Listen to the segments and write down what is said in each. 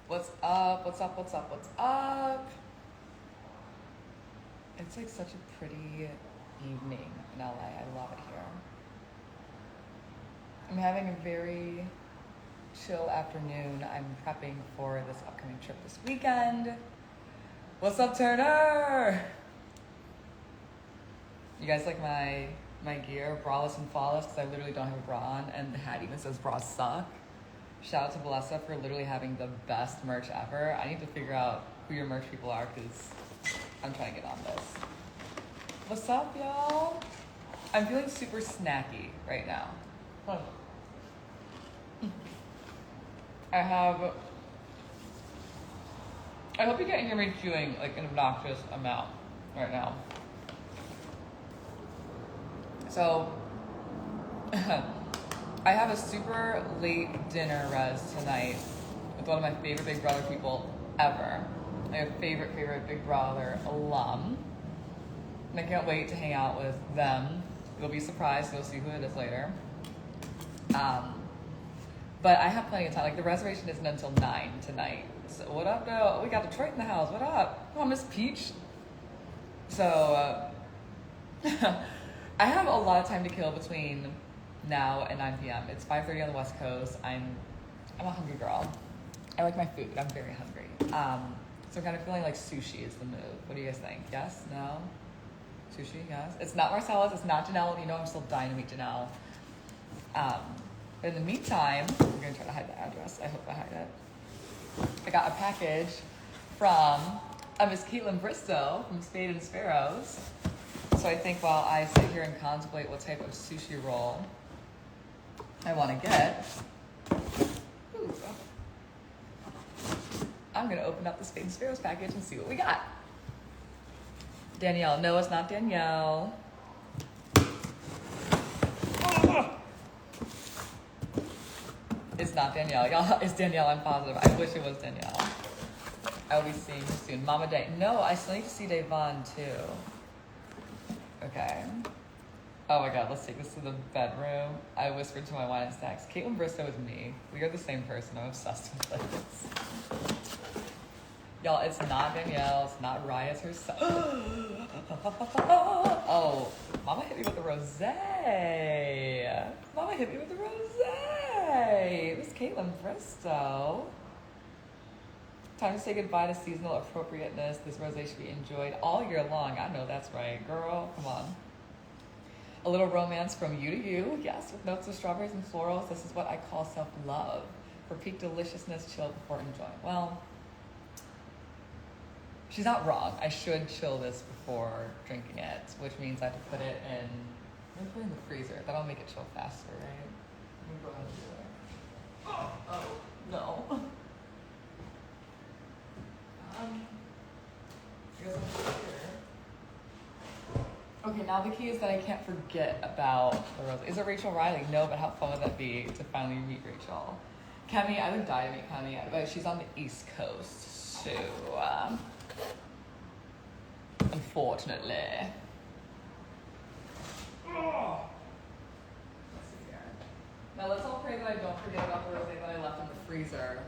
What's up? What's up? What's up? What's up? It's like such a pretty evening in LA. I love it here. I'm having a very chill afternoon. I'm prepping for this upcoming trip this weekend. What's up, Turner? You guys like my gear, braless and flawless, because I literally don't have a bra on, and the hat even says bras suck. Shout out to Valessa for literally having the best merch ever. I need to figure out who your merch people are, because I'm trying to get on this. What's up, y'all? I'm feeling super snacky right now. I hope you can't hear me chewing like an obnoxious amount right now. So, I have a super late dinner res tonight with one of my favorite Big Brother people ever. My favorite Big Brother alum. And I can't wait to hang out with them. You'll be surprised, you'll see who it is later. But I have plenty of time. Like, the reservation isn't until 9 tonight. So what up, though? We got Detroit in the house. What up? Come on, Miss Peach. So, I have a lot of time to kill between now and 9 p.m. It's 5:30 on the West Coast. I'm a hungry girl. I like my food. I'm very hungry. So I'm kind of feeling like sushi is the move. What do you guys think? Yes? No? Sushi? Yes? It's not Marcella's. It's not Janelle. You know I'm still dying to meet Janelle. But in the meantime, I'm going to try to hide the address. I hope I hide it. I got a package from Miss Kyland Jasmine from Spade and Sparrows. So I think while I sit here and contemplate what type of sushi roll I want to get, I'm going to open up the Spade and Sparrows package and see what we got. Danielle. No, it's not Danielle. It's not Danielle. Y'all, it's Danielle, I'm positive. I wish it was Danielle. I will be seeing her soon. Mama Day. No, I still need to see Davon too. Okay. Oh my God, let's take this to the bedroom. I whispered to my wine and snacks. Caitlin Bristow is me. We are the same person. I'm obsessed with this. Y'all, it's not Danielle. It's not Riot herself. Oh, Mama hit me with the rosé. Mama hit me with the rosé. It was Caitlin Bristow. Time to say goodbye to seasonal appropriateness. This rosé should be enjoyed all year long. I know that's right, girl. Come on. A little romance from you to you. Yes, with notes of strawberries and florals. This is what I call self-love. For peak deliciousness, chill before enjoying. Well, she's not wrong. I should chill this before drinking it, which means I have to put it in. Let me put it in the freezer. That'll make it chill faster, right? Let me go ahead and do it. Oh no. Okay, now the key is that I can't forget about the rose. Is it Rachel Riley? No, but how fun would that be to finally meet Rachel? Kemi, I would die to meet Kemi, but she's on the East Coast, so unfortunately. Oh. Let's see here. Now let's all pray that I don't forget about the rosé that I left in the freezer,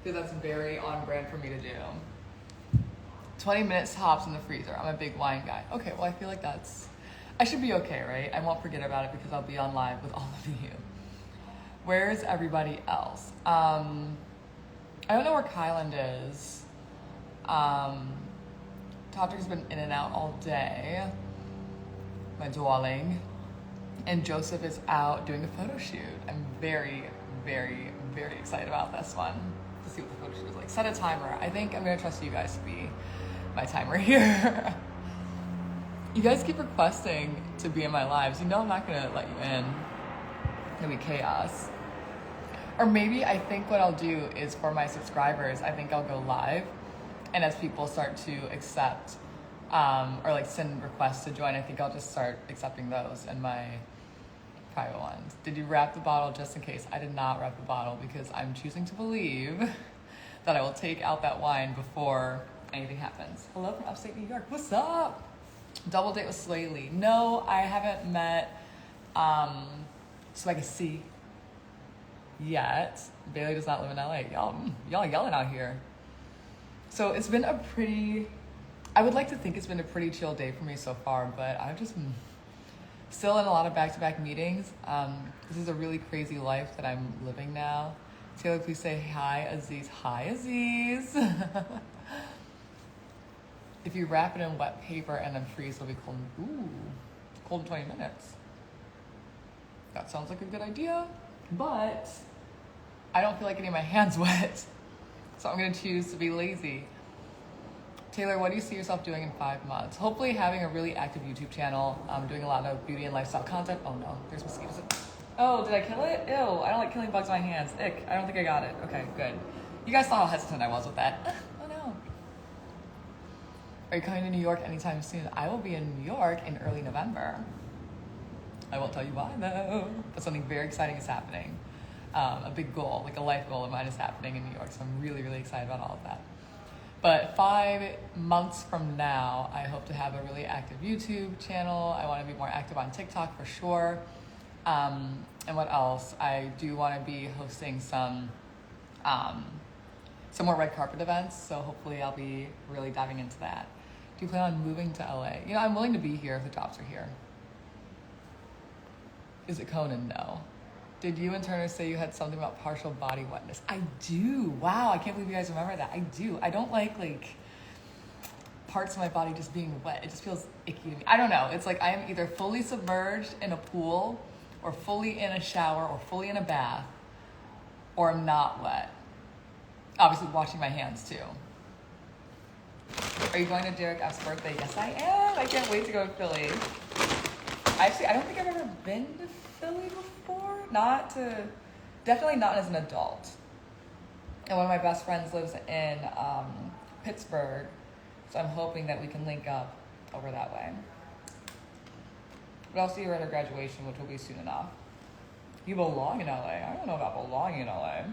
because that's very on brand for me to do. 20 minutes tops in the freezer. I'm a big wine guy. Okay, well, I feel like I should be okay, right? I won't forget about it because I'll be on live with all of you. Where's everybody else? I don't know where Kyland is. Todrick's been in and out all day. My darling. And Joseph is out doing a photo shoot. I'm very, very, very excited about this one. To see what the photo shoot is like. Set a timer. I think I'm gonna trust you guys to be my timer here. You guys keep requesting to be in my lives. You know I'm not gonna let you in. It's gonna be chaos. Or maybe I think what I'll do is for my subscribers, I think I'll go live, and as people start to accept or like send requests to join, I think I'll just start accepting those in my private ones. Did you wrap the bottle just in case? I did not wrap the bottle because I'm choosing to believe that I will take out that wine before anything happens. Hello from upstate New York. What's up? Double date with Slaley. No, I haven't met Swagacy yet. Bailey does not live in LA. Y'all yelling out here. So it's been I would like to think it's been a pretty chill day for me so far, but I'm just still in a lot of back-to-back meetings. This is a really crazy life that I'm living now. Taylor, please say hi, Aziz. Hi, Aziz. If you wrap it in wet paper and then freeze, it'll be cold. Ooh, cold in 20 minutes. That sounds like a good idea, but I don't feel like getting my hands wet, so I'm gonna choose to be lazy. Taylor, what do you see yourself doing in 5 months? Hopefully having a really active YouTube channel, doing a lot of beauty and lifestyle content. Oh no, there's mosquitoes. Oh, did I kill it? Ew, I don't like killing bugs with my hands. Ick, I don't think I got it. Okay, good. You guys saw how hesitant I was with that. Oh no. Are you coming to New York anytime soon? I will be in New York in early November. I won't tell you why though, but something very exciting is happening. A big goal, like a life goal of mine is happening in New York, so I'm really, really excited about all of that. But 5 months from now, I hope to have a really active YouTube channel. I want to be more active on TikTok for sure. And what else? I do want to be hosting some more red carpet events, so hopefully I'll be really diving into that. Do you plan on moving to LA? You know, I'm willing to be here if the jobs are here. Is it Conan? No. Did you and Turner say you had something about partial body wetness? I do. Wow, I can't believe you guys remember that. I do. I don't like parts of my body just being wet. It just feels icky to me. I don't know. It's like I am either fully submerged in a pool or fully in a shower or fully in a bath, or I'm not wet. Obviously washing my hands too. Are you going to Derek F's birthday? Yes, I am. I can't wait to go to Philly. Actually, I don't think I've ever been to Philly before. Definitely not as an adult. And one of my best friends lives in Pittsburgh, so I'm hoping that we can link up over that way. But I'll see her at her graduation, which will be soon enough. You belong in LA. I don't know about belonging in LA.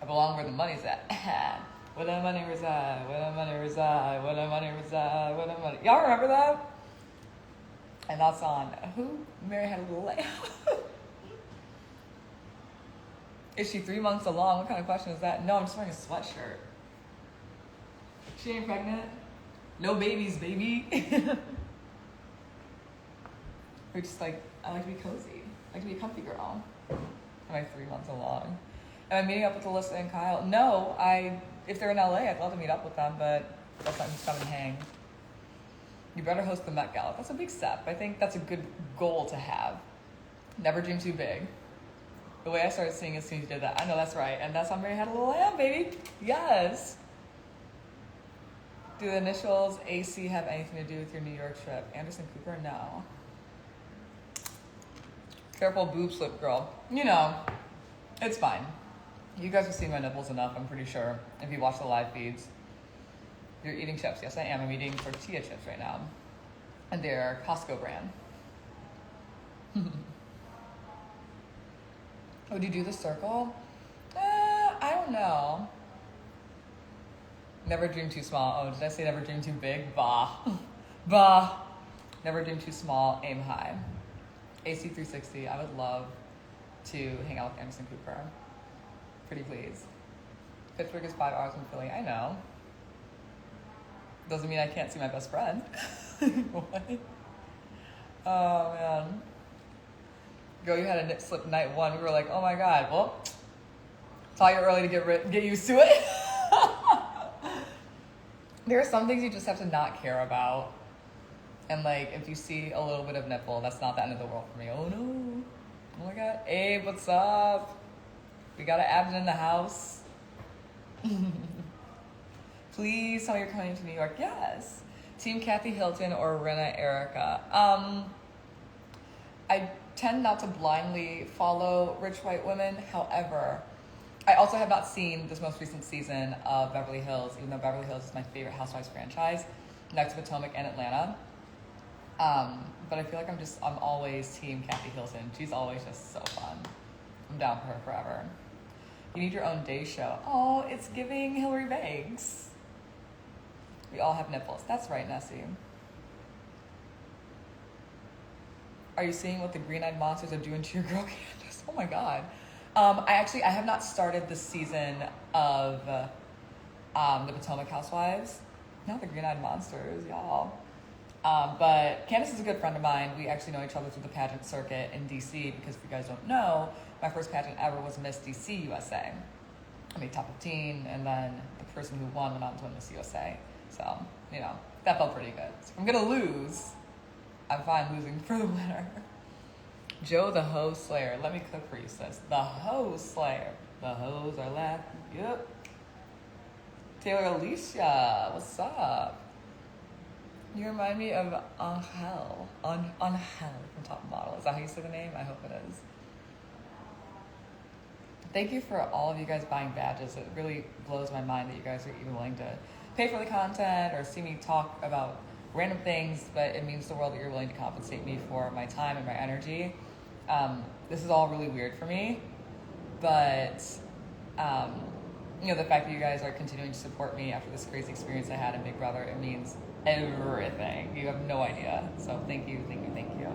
I belong where the money's at. Where the money reside, where the money reside, where the money reside, where the money... Y'all remember that? And that's on who? Mary Had a Little Lamb. Is she 3 months along? What kind of question is that? No, I'm just wearing a sweatshirt. She ain't pregnant? No babies, baby. We're just I like to be cozy. I like to be a comfy girl. Am I 3 months along? Am I meeting up with Alyssa and Kyle? No, if they're in LA, I'd love to meet up with them, but that's not just come and hang. You better host the Met Gala. That's a big step. I think that's a good goal to have. Never dream too big. The way I started seeing as soon as you did that, I know that's right. And that's on Mary Had a Little Lamb, baby. Yes. Do the initials AC have anything to do with your New York trip? Anderson Cooper? No. Careful boob slip, girl. You know, it's fine. You guys have seen my nipples enough, I'm pretty sure, if you watch the live feeds. You're eating chips. Yes, I am. I'm eating tortilla chips right now. And they're Costco brand. Would you do the circle? I don't know. Never dream too small. Oh, did I say never dream too big? Bah. Bah. Never dream too small. Aim high. AC360. I would love to hang out with Anderson Cooper. Pretty please. Pittsburgh is 5 hours from Philly. I know. Doesn't mean I can't see my best friend. What? Oh, man. Girl, you had a nip slip night 1. We were like, oh my God. Well, saw you early to get used to it. There are some things you just have to not care about. And if you see a little bit of nipple, that's not the end of the world for me. Oh no. Oh my God. Abe, what's up? We got an abs in the house. Please tell me you're coming to New York. Yes. Team Kathy Hilton or Rena Erica. I tend not to blindly follow rich white women. However, I also have not seen this most recent season of Beverly Hills, even though Beverly Hills is my favorite Housewives franchise, next to Potomac and Atlanta. But I feel like I'm always Team Kathy Hilton. She's always just so fun. I'm down for her forever. You need your own day show. Oh, it's giving Hillary Banks. We all have nipples. That's right, Nessie. Are you seeing what the green-eyed monsters are doing to your girl Candace? Oh my God. I have not started the season of the Potomac Housewives. No, the Green Eyed Monsters, y'all. But Candace is a good friend of mine. We actually know each other through the pageant circuit in DC because if you guys don't know, my first pageant ever was Miss DC USA. I made top 15, and then the person who won went on to win Miss USA. So, you know, that felt pretty good. So if I'm gonna lose, I'm fine losing for the winner. Joe the Hoe Slayer. Let me cook for you, sis. The Hoe Slayer. The hoes are laughing. Yep. Taylor Alicia, what's up? You remind me of Angel. Angel from Top Model. Is that how you say the name? I hope it is. Thank you for all of you guys buying badges. It really blows my mind that you guys are even willing to pay for the content or see me talk about random things, but it means the world that you're willing to compensate me for my time and my energy. This is all really weird for me, but you know, the fact that you guys are continuing to support me after this crazy experience I had in Big Brother, it means everything. You have no idea. So thank you, thank you, thank you.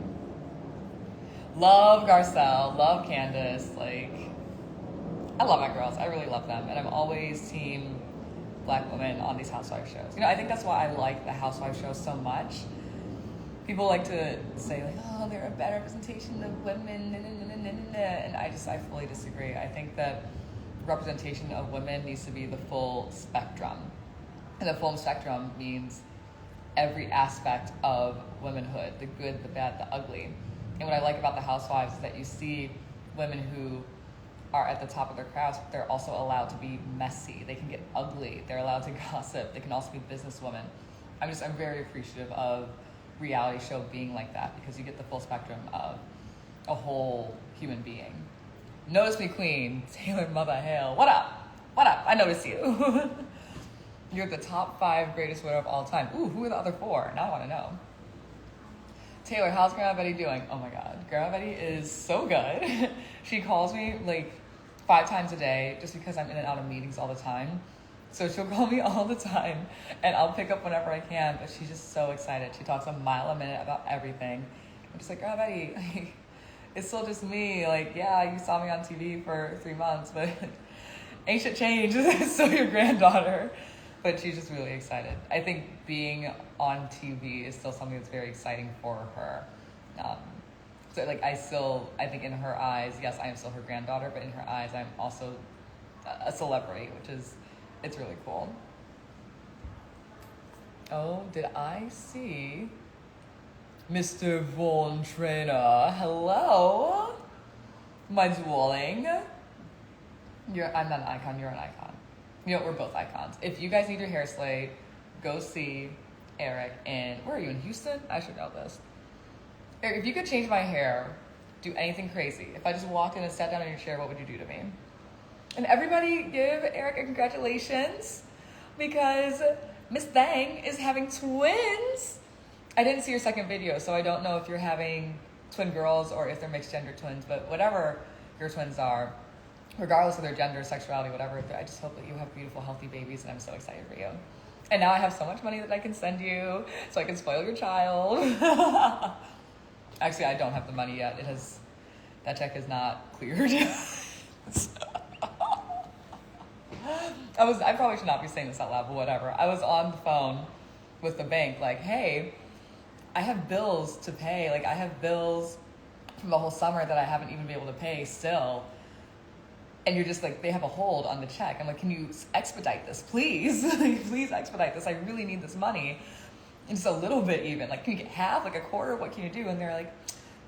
Love Garcelle, love Candace. Like, I love my girls. I really love them, and I'm always team Black women on these housewife shows. You know, I think that's why I like the housewife shows so much. People like to say like, oh, they're a bad representation of women, and I fully disagree. I think that representation of women needs to be the full spectrum, and the full spectrum means every aspect of womanhood: the good, the bad, the ugly. And what I like about the housewives is that you see women who are at the top of their crafts, but they're also allowed to be messy. They can get ugly. They're allowed to gossip. They can also be businesswomen. I'm very appreciative of reality show being like that because you get the full spectrum of a whole human being. Notice me, Queen. Taylor Mother Hale. What up? What up? I notice you. You're the top 5 greatest winner of all time. Ooh, who are the other 4? Now I want to know. Taylor, how's Grandma Betty doing? Oh my God, Grandma Betty is so good. She calls me like 5 times a day just because I'm in and out of meetings all the time. So she'll call me all the time and I'll pick up whenever I can, but she's just so excited. She talks a mile a minute about everything. I'm just like, Grandma Betty, like, it's still just me. Like, yeah, you saw me on TV for 3 months, but ain't shit changed. It's still your granddaughter. But she's just really excited. I think being on TV is still something that's very exciting for her. So like I think in her eyes, yes, I am still her granddaughter, but in her eyes, I'm also a celebrity, it's really cool. Oh, did I see Mr. Von Trainer? Hello, my darling. I'm not an icon, you're an icon. You know, we're both icons. If you guys need your hair slayed, go see Eric where are you, in Houston? I should know this. Eric, if you could change my hair, do anything crazy. If I just walked in and sat down in your chair, what would you do to me? And everybody give Eric a congratulations because Miss Thang is having twins. I didn't see your second video, so I don't know if you're having twin girls or if they're mixed gender twins, but whatever your twins are, regardless of their gender, sexuality, whatever, I just hope that you have beautiful, healthy babies, and I'm so excited for you. And now I have so much money that I can send you so I can spoil your child. Actually, I don't have the money yet. That check is not cleared. I probably should not be saying this out loud, but whatever. I was on the phone with the bank like, hey, I have bills to pay. Like, I have bills from the whole summer that I haven't even been able to pay still. And you're just like, they have a hold on the check. I'm like, can you expedite this, please? Please expedite this. I really need this money. And just a little bit even. Like, can you get half, like a quarter? What can you do? And they're like,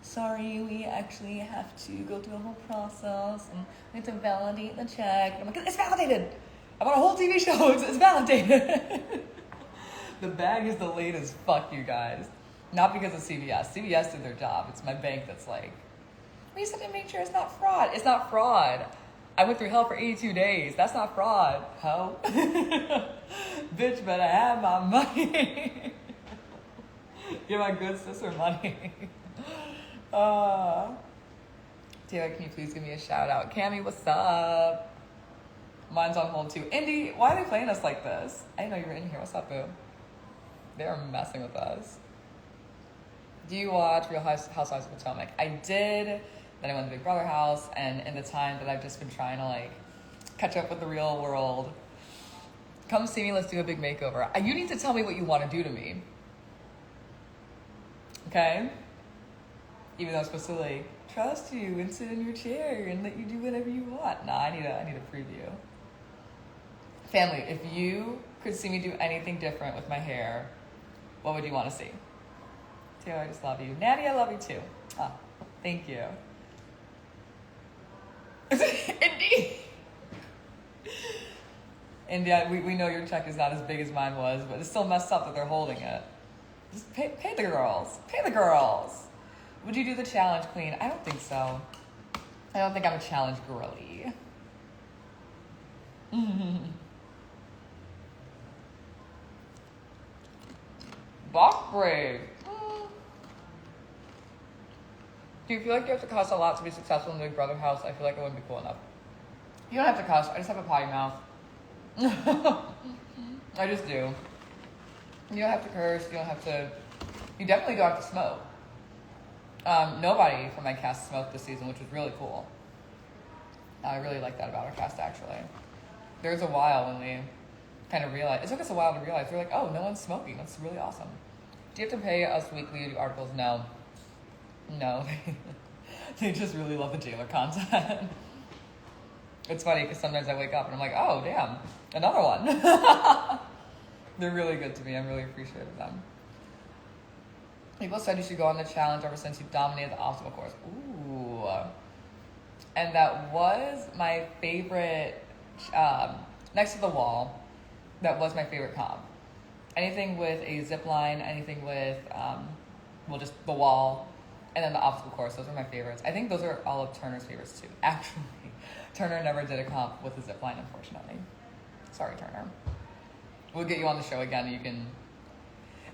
sorry, we actually have to go through a whole process. And we have to validate the check. And I'm like, it's validated. I'm on a whole TV show. It's validated. The bag is delayed as fuck, you guys. Not because of CVS. CVS did their job. It's my bank that's like, we just have to make sure it's not fraud. It's not fraud. I went through hell for 82 days. That's not fraud, ho. Bitch better have my money. Give my good sister money. Taylor, can you please give me a shout out? Cammy, what's up? Mine's on hold too. Indy, why are they playing us like this? I didn't know you were in here. What's up, boo? They're messing with us. Do you watch Real Housewives of Potomac? I did Then I went to Big Brother house, and in the time that I've just been trying to like catch up with the real world, come see me, let's do a big makeover. You need to tell me what you want to do to me. Okay? Even though I'm supposed to like trust you and sit in your chair and let you do whatever you want. Nah, I need a preview. Family, if you could see me do anything different with my hair, what would you want to see? Taylor, I just love you. Natty, I love you too. Ah, thank you. Indeed. And yeah, we know your check is not as big as mine was, but it's still messed up that they're holding it. Just pay the girls. Pay the girls. Would you do the challenge, Queen? I don't think so. I don't think I'm a challenge girly. Box braid. Do you feel like you have to cuss a lot to be successful in the Big Brother house? I feel like I wouldn't be cool enough. You don't have to cuss. I just have a potty mouth. I just do. You don't have to curse. You don't have to. You definitely don't have to smoke. Nobody from my cast smoked this season, which was really cool. I really like that about our cast, actually. There was a while when we kind of realized, it took us a while to realize, we were like, oh, no one's smoking. That's really awesome. Do you have to pay us weekly to do articles? No. No. They just really love the jailer content. It's funny because sometimes I wake up and I'm like, oh, damn, another one. They're really good to me. I'm really appreciative of them. People said you should go on the challenge ever since you dominated the obstacle course. Ooh. And that was my favorite, next to the wall, that was my favorite comp. Anything with a zip line, anything with, just the wall, and then the obstacle course. Those are my favorites. I think those are all of Turner's favorites too. Actually, Turner never did a comp with a zip line, unfortunately. Sorry, Turner. We'll get you on the show again. You can.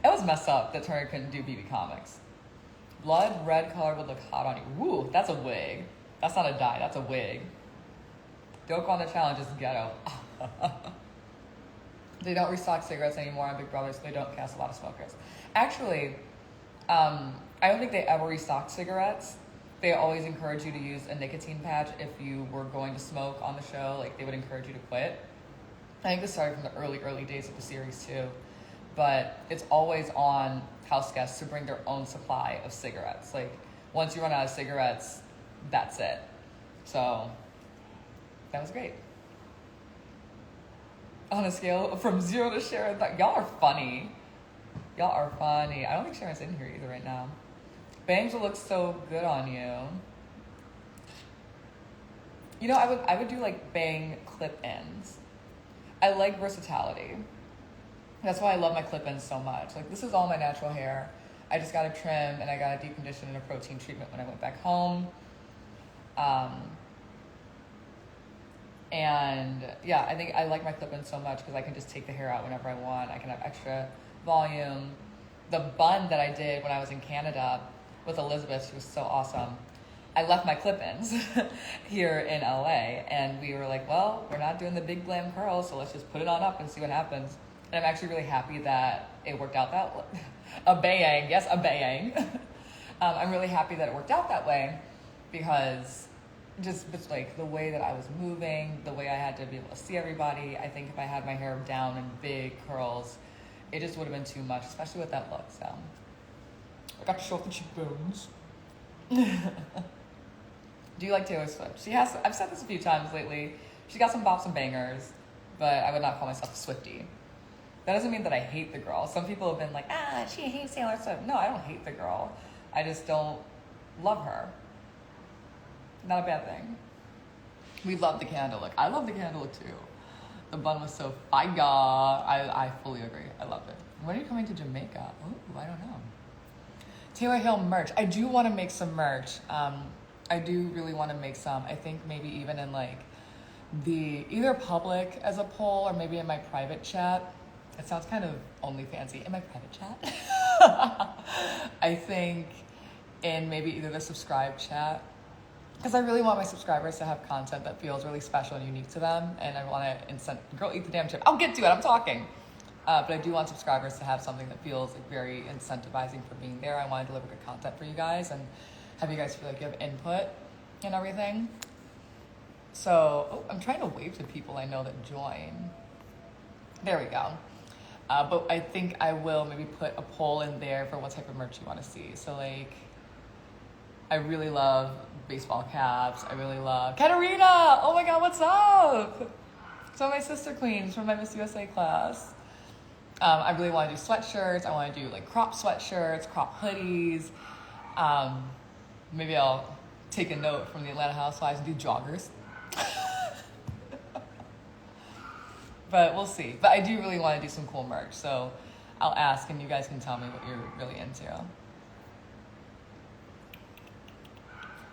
It was messed up that Turner couldn't do BB Comics. Blood red color would look hot on you. Ooh, that's a wig. That's not a dye. That's a wig. Don't go on the challenge. Is ghetto. They don't restock cigarettes anymore on Big Brother, so they don't cast a lot of smokers. Actually, I don't think they ever restocked cigarettes. They always encourage you to use a nicotine patch if you were going to smoke on the show. Like, they would encourage you to quit. I think this started from the early days of the series too. But it's always on house guests to bring their own supply of cigarettes. Like, once you run out of cigarettes, that's it. So, that was great. On a scale from 0 to Sharon, y'all are funny. Y'all are funny. I don't think Sharon's in here either right now. Bangs will look so good on you. You know, I would do like bang clip-ins. I like versatility. That's why I love my clip-ins so much. Like, this is all my natural hair. I just got a trim and I got a decondition and a protein treatment when I went back home. And yeah, I think I like my clip-ins so much because I can just take the hair out whenever I want. I can have extra volume. The bun that I did when I was in Canada with Elizabeth, she was so awesome. I left my clip-ins here in LA, and we were like, well, we're not doing the big glam curls, so let's just put it on up and see what happens. And I'm actually really happy that it worked out that way. A bayang, yes, a bayang. I'm really happy that it worked out that way because just like the way that I was moving, the way I had to be able to see everybody, I think if I had my hair down in big curls, it just would have been too much, especially with that look, so. I got to show off the cheekbones. Do you like Taylor Swift? She has, I've said this a few times lately, she's got some bops and bangers, but I would not call myself a Swiftie. That doesn't mean that I hate the girl. Some people have been like, she hates Taylor Swift. No, I don't hate the girl. I just don't love her. Not a bad thing. We love the candle look. I love the candle look too. The bun was so fire. I fully agree. I loved it. When are you coming to Jamaica? Ooh, I don't know. Taylor Hill merch. I do want to make some merch. I do really want to make some. I think maybe even in like the either public as a poll or maybe in my private chat. It sounds kind of only fancy. In my private chat. I think in maybe either the subscribe chat. Because I really want my subscribers to have content that feels really special and unique to them. And I want to girl, eat the damn chip. I'll get to it. I'm talking. But I do want subscribers to have something that feels like very incentivizing for being there. I want to deliver good content for you guys and have you guys feel like you have input. and everything. So, I'm trying to wave to people I know that join. There we go. But I think I will maybe put a poll in there for what type of merch you want to see. So like, I really love baseball caps. I really love Katarina. Oh my God, what's up? So my sister queens from my Miss USA class. I really want to do sweatshirts. I want to do like crop sweatshirts, crop hoodies. Maybe I'll take a note from the Atlanta Housewives and do joggers. But we'll see. But I do really want to do some cool merch. So I'll ask and you guys can tell me what you're really into.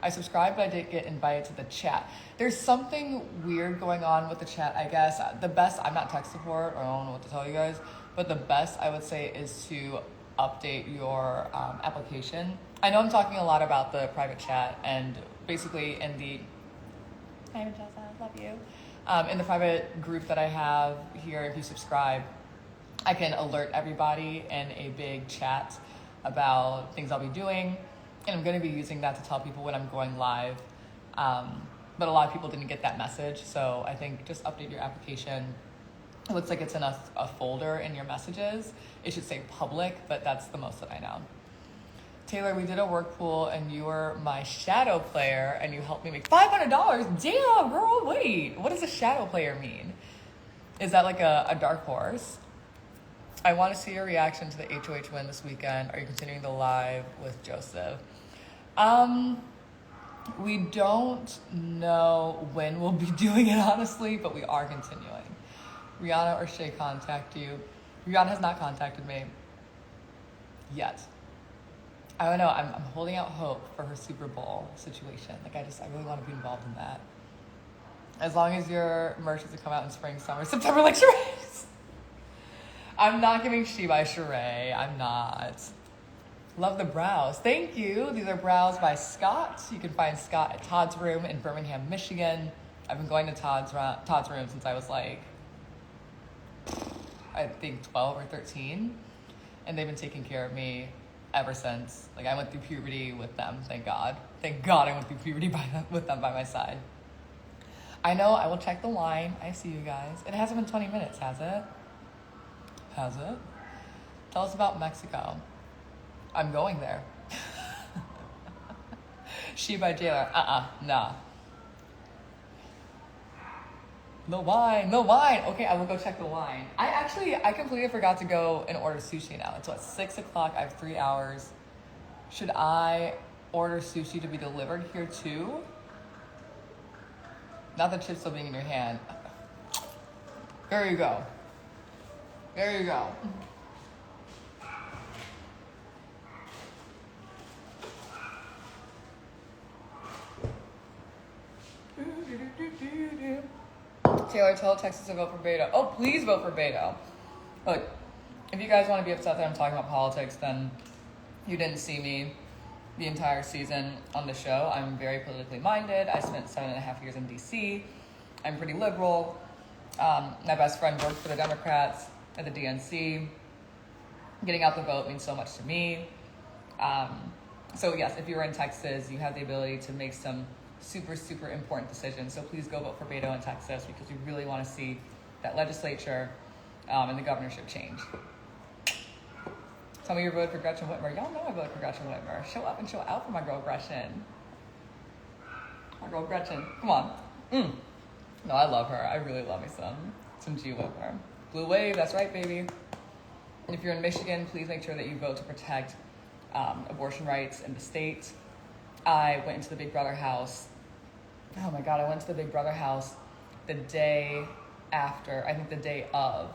I subscribed, but I didn't get invited to the chat. There's something weird going on with the chat, I guess. The best, I'm not tech support, or I don't know what to tell you guys, but the best I would say is to update your application. I know I'm talking a lot about the private chat, and basically in the, hi, Jessa, love you. In the private group that I have here, if you subscribe, I can alert everybody in a big chat about things I'll be doing. And I'm going to be using that to tell people when I'm going live. But a lot of people didn't get that message. So I think just update your application. It looks like it's in a folder in your messages. It should say public, but that's the most that I know. Taylor, we did a work pool and you were my shadow player and you helped me make $500. Damn, girl, wait. What does a shadow player mean? Is that like a dark horse? I want to see your reaction to the HOH win this weekend. Are you continuing the live with Joseph? We don't know when we'll be doing it, honestly, but we are continuing. Rihanna or Shay contact you? Rihanna has not contacted me yet. I don't know. I'm holding out hope for her Super Bowl situation. Like, I really want to be involved in that. As long as your merch doesn't come out in spring, summer, September, like Sheree's. I'm not giving She by Sheree. I'm not. Love the brows. Thank you. These are brows by Scott. You can find Scott at Todd's Room in Birmingham, Michigan. I've been going to Todd's Room since I was like, I think 12 or 13. And they've been taking care of me ever since. Like, I went through puberty with them, thank God. Thank God I went through puberty with them by my side. I know, I will check the line. I see you guys. It hasn't been 20 minutes, has it? Has it? Tell us about Mexico. I'm going there. She by Jailer. Nah. No wine. Okay, I will go check the wine. I completely forgot to go and order sushi now. It's 6 o'clock. I have 3 hours. Should I order sushi to be delivered here too? Not the chip still being in your hand. There you go. Taylor, tell Texas to vote for Beto. Oh, please vote for Beto. Look, if you guys want to be upset that I'm talking about politics, then you didn't see me the entire season on the show. I'm very politically minded. I spent 7.5 years in DC. I'm pretty liberal. My best friend worked for the Democrats at the DNC. Getting out the vote means so much to me. So yes, if you're in Texas, you have the ability to make some super, super important decisions. So please go vote for Beto in Texas because we really want to see that legislature and the governorship change. Tell me your vote for Gretchen Whitmer. Y'all know I voted for Gretchen Whitmer. Show up and show out for my girl Gretchen. My girl Gretchen. Come on. No, I love her. I really love me some G Whitmer. Blue wave, that's right, baby. And if you're in Michigan, please make sure that you vote to protect abortion rights in the state. I went into the Big Brother house. Oh my God, I went to the Big Brother house the day after, I think the day of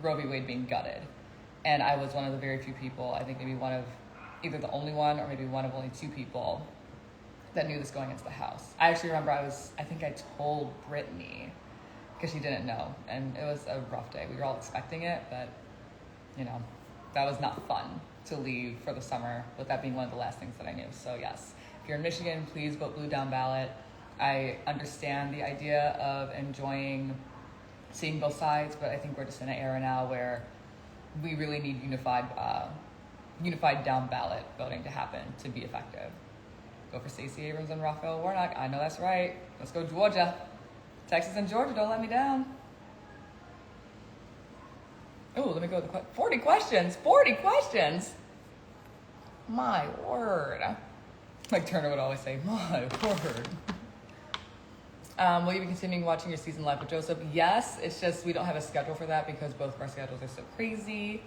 Roe v. Wade being gutted. And I was one of the very few people, I think maybe one of, either the only one or maybe one of only 2 people that knew this going into the house. I actually remember I think I told Brittany because she didn't know. And it was a rough day. We were all expecting it, but you know, that was not fun to leave for the summer with that being one of the last things that I knew. So yes, if you're in Michigan, please vote blue down ballot. I understand the idea of enjoying seeing both sides, but I think we're just in an era now where we really need unified down ballot voting to happen to be effective. Go for Stacey Abrams and Raphael Warnock. I know that's right. Let's go Georgia. Texas and Georgia, don't let me down. Oh, let me go with the 40 questions. 40 questions. My word. Like Turner would always say, my word. Will you be continuing watching your season live with Joseph? Yes, it's just we don't have a schedule for that because both of our schedules are so crazy.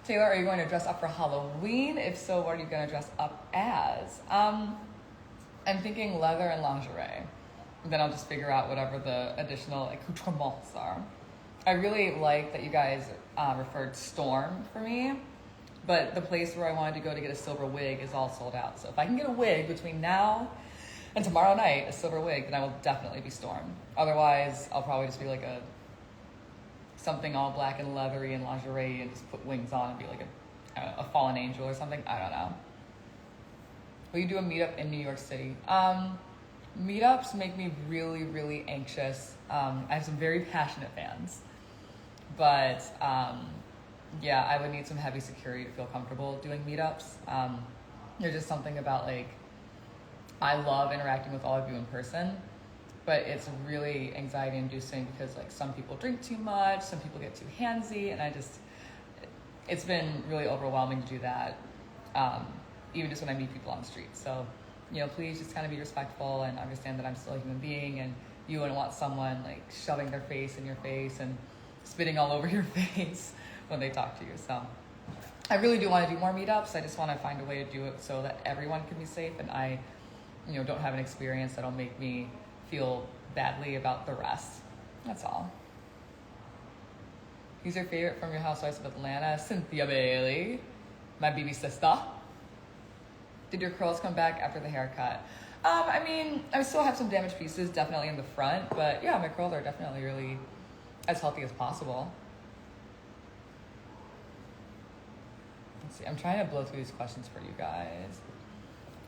Taylor, are you going to dress up for Halloween? If so, what are you going to dress up as? I'm thinking leather and lingerie. And then I'll just figure out whatever the additional accoutrements are. I really like that you guys referred Storm for me, but the place where I wanted to go to get a silver wig is all sold out. So if I can get a wig between now and tomorrow night, a silver wig, then I will definitely be Storm. Otherwise, I'll probably just be like something all black and leathery and lingerie and just put wings on and be like a fallen angel or something. I don't know. Will you do a meetup in New York City? Meetups make me really, really anxious. I have some very passionate fans. But yeah, I would need some heavy security to feel comfortable doing meetups. There's just something about like, I love interacting with all of you in person, but it's really anxiety inducing because like some people drink too much, some people get too handsy, and it's been really overwhelming to do that. Even just when I meet people on the street. So, please just kind of be respectful and understand that I'm still a human being, and you wouldn't want someone like shoving their face in your face and spitting all over your face when they talk to you. So I really do want to do more meetups. I just want to find a way to do it so that everyone can be safe and I, don't have an experience that'll make me feel badly about the rest. That's all. Who's your favorite from your Housewives of Atlanta? Cynthia Bailey, my baby sister. Did your curls come back after the haircut? I still have some damaged pieces definitely in the front, but yeah, my curls are definitely really as healthy as possible. Let's see, I'm trying to blow through these questions for you guys.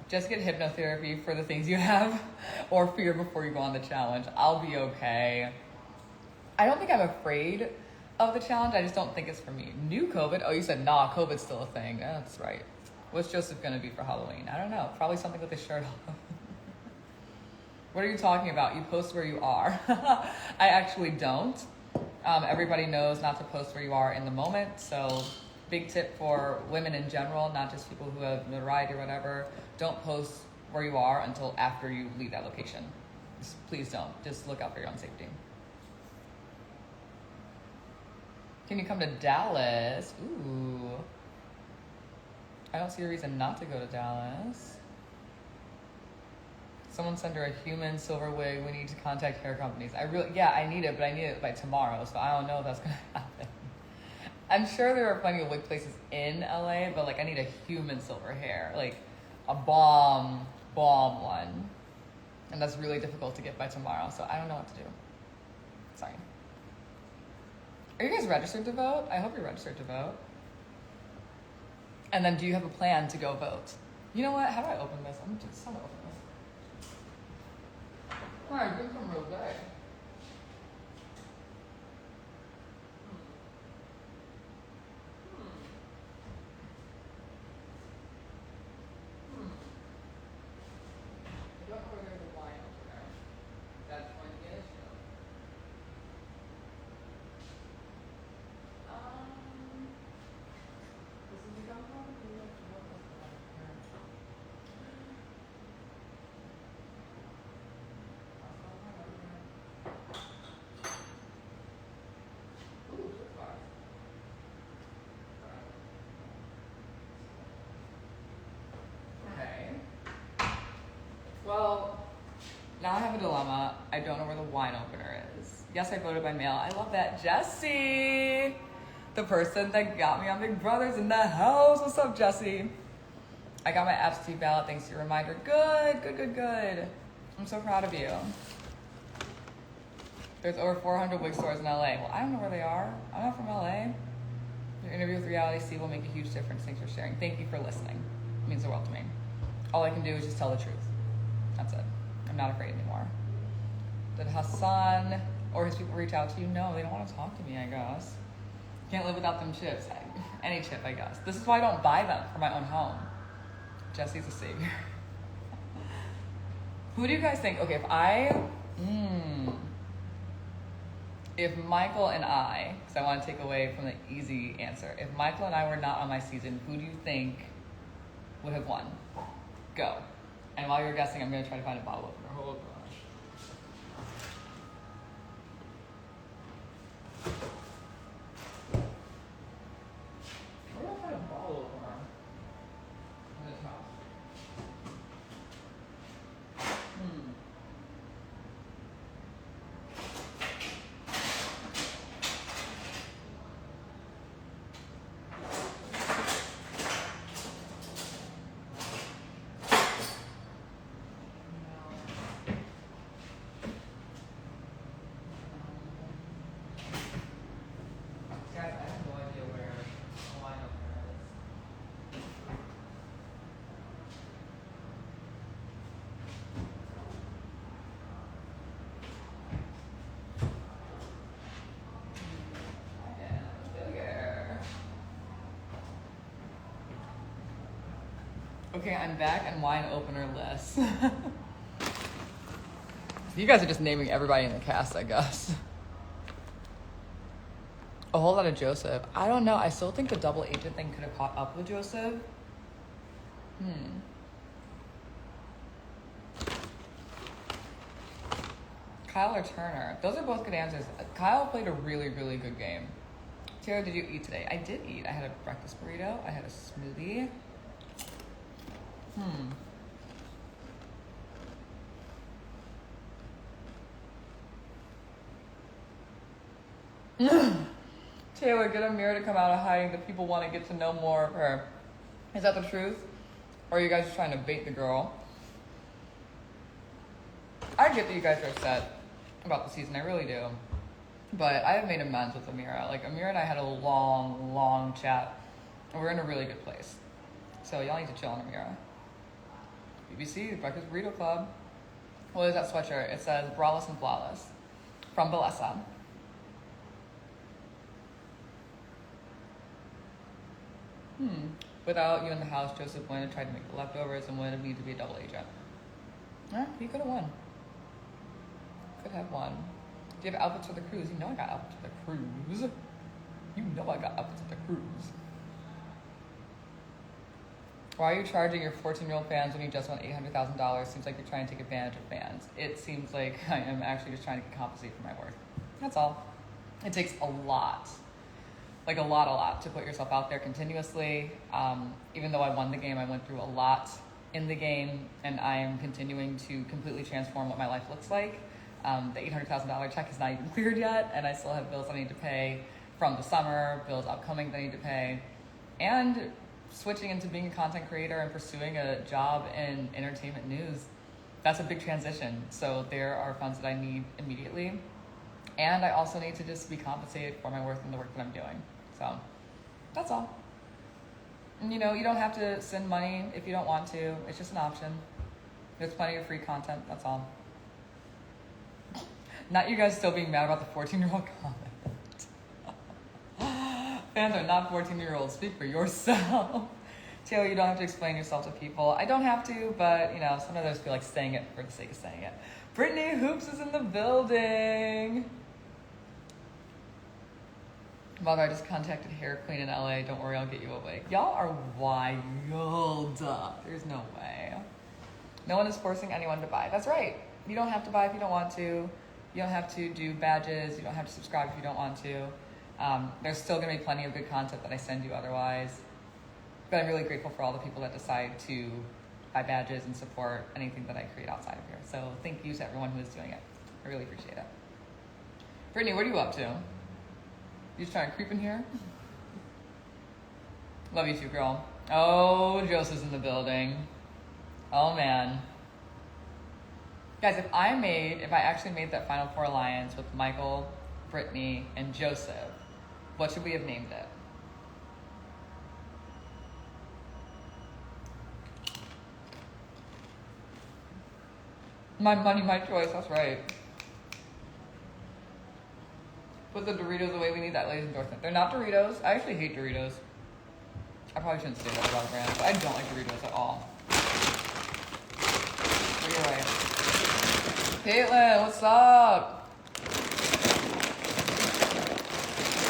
Just get hypnotherapy for the things you have or fear before you go on the challenge. I'll be okay. I don't think I'm afraid of the challenge. I just don't think it's for me. New COVID? Oh, you said, nah, COVID's still a thing. That's right. What's Joseph gonna be for Halloween? I don't know. Probably something with his shirt off. What are you talking about? You post where you are. I actually don't. Everybody knows not to post where you are in the moment. So big tip for women in general, not just people who have notoriety or whatever. Don't post where you are until after you leave that location. Please don't. Just look out for your own safety. Can you come to Dallas? Ooh. I don't see a reason not to go to Dallas. Someone send her a human silver wig. We need to contact hair companies. I need it, but I need it by tomorrow, so I don't know if that's gonna happen. I'm sure there are plenty of wig places in LA, but like I need a human silver hair, like a bomb one. And that's really difficult to get by tomorrow, so I don't know what to do. Sorry. Are you guys registered to vote? I hope you're registered to vote. And then do you have a plan to go vote? You know what? How do I open this? I'm just trying to open this. All right, good some real day. I don't know where there's a line over there. That's going to be an issue. This is the gum phone? Do you have to work with the Ooh, so far. Okay. Well, now I have a dilemma. I don't know where the wine opener is. Yes, I voted by mail. I love that. Jesse, the person that got me on Big Brother's in the house. What's up, Jesse? I got my absentee ballot thanks to your reminder. Good. I'm so proud of you. There's over 400 wig stores in LA. Well, I don't know where they are. I'm not from LA. Your interview with Reality Steve will make a huge difference. Thanks for sharing. Thank you for listening. It means the world to me. All I can do is just tell the truth. That's it. I'm not afraid anymore. Did Hassan or his people reach out to you? No, they don't want to talk to me, I guess. Can't live without them chips. Any chip, I guess. This is why I don't buy them for my own home. Jesse's a savior. Who do you guys think? Okay, if Michael and I, because I want to take away from the easy answer, if Michael and I were not on my season, who do you think would have won? Go. And while you're guessing, I'm going to try to find a bottle opener. Oh gosh. Where do I find a bottle opener? In this house. Guys, I have no idea where a wine opener is. Okay, I'm back and wine opener list. You guys are just naming everybody in the cast, I guess. A whole lot of Joseph. I don't know. I still think the double agent thing could have caught up with Joseph. Kyle or Turner? Those are both good answers. Kyle played a really, really good game. Tara, did you eat today? I did eat. I had a breakfast burrito. I had a smoothie. Taylor, get Amira to come out of hiding. The people want to get to know more of her. Is that the truth? Or are you guys just trying to bait the girl? I get that you guys are upset about the season. I really do. But I have made amends with Amira. Like, Amira and I had a long, long chat. And we're in a really good place. So y'all need to chill on Amira. BBC, Breakfast Burrito Club. What is that sweatshirt? It says Braless and Flawless. From Bellessa. Without you in the house, Joseph went and tried to make the leftovers and wanted me to be a double agent. Yeah, he could have won. Could have won. Do you have outfits for the cruise? You know I got outfits for the cruise. You know I got outfits for the cruise. Why are you charging your 14-year-old fans when you just won $800,000? Seems like you're trying to take advantage of fans. It seems like I am actually just trying to compensate for my worth. That's all. It takes a lot. Like a lot to put yourself out there continuously. Even though I won the game, I went through a lot in the game, and I am continuing to completely transform what my life looks like. The $800,000 check is not even cleared yet, and I still have bills I need to pay from the summer, bills upcoming that I need to pay, and switching into being a content creator and pursuing a job in entertainment news. That's a big transition. So there are funds that I need immediately. And I also need to just be compensated for my worth and the work that I'm doing. So that's all. And you know, you don't have to send money if you don't want to. It's just an option. There's plenty of free content. That's all. Not you guys still being mad about the 14-year-old comment. Fans are not 14-year-olds. Speak for yourself. Taylor, you don't have to explain yourself to people. I don't have to, but you know, some of those feel like saying it for the sake of saying it. Brittany Hoops is in the building. Mother, I just contacted Hair Queen in LA. Don't worry, I'll get you a wig. Y'all are wild. There's no way. No one is forcing anyone to buy. That's right. You don't have to buy if you don't want to. You don't have to do badges. You don't have to subscribe if you don't want to. There's still going to be plenty of good content that I send you otherwise. But I'm really grateful for all the people that decide to buy badges and support anything that I create outside of here. So thank you to everyone who is doing it. I really appreciate it. Brittany, what are you up to? You just trying to creep in here? Love you too, girl. Oh, Joseph's in the building. Oh, man. Guys, if I actually made that Final Four alliance with Michael, Brittany, and Joseph, what should we have named it? My money, my choice, that's right. Put the Doritos away, we need that ladies endorsement. They're not Doritos. I actually hate Doritos. I probably shouldn't say that about a brand, but I don't like Doritos at all. But you're right. Caitlin, what's up?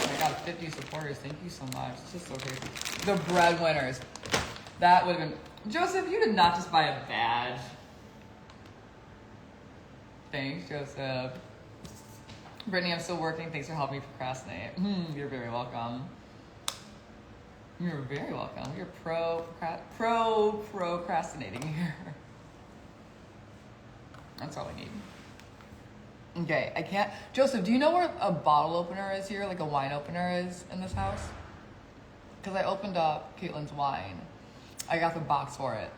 I got 50 supporters. Thank you so much. It's just so crazy. The breadwinners. That would have been... Joseph, you did not just buy a badge. Thanks, Joseph. Brittany, I'm still working. Thanks for helping me procrastinate. You're very welcome. You're very welcome. You're procrastinating here. That's all we need. Okay, I can't... Joseph, do you know where a bottle opener is here? Like a wine opener is in this house? Because I opened up Caitlin's wine. I got the box for it.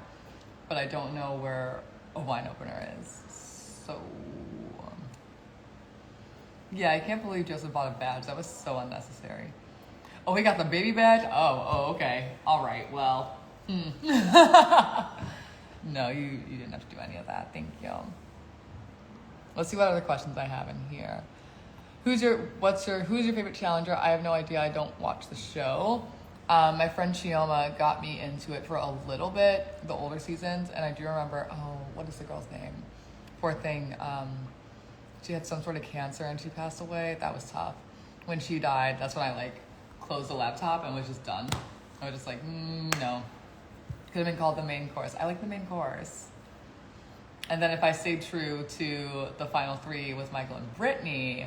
But I don't know where a wine opener is. So... yeah, I can't believe Joseph bought a badge. That was so unnecessary. Oh, we got the baby badge? Oh, okay. All right, well. No, you didn't have to do any of that. Thank you. Let's see what other questions I have in here. Who's your favorite challenger? I have no idea. I don't watch the show. My friend Chioma got me into it for a little bit, the older seasons, and I do remember, what is the girl's name? Poor thing. She had some sort of cancer and she passed away. That was tough. When she died, that's when I closed the laptop and was just done. I was just like, no. Could have been called the main course. I like the main course. And then if I stayed true to the final three with Michael and Brittany,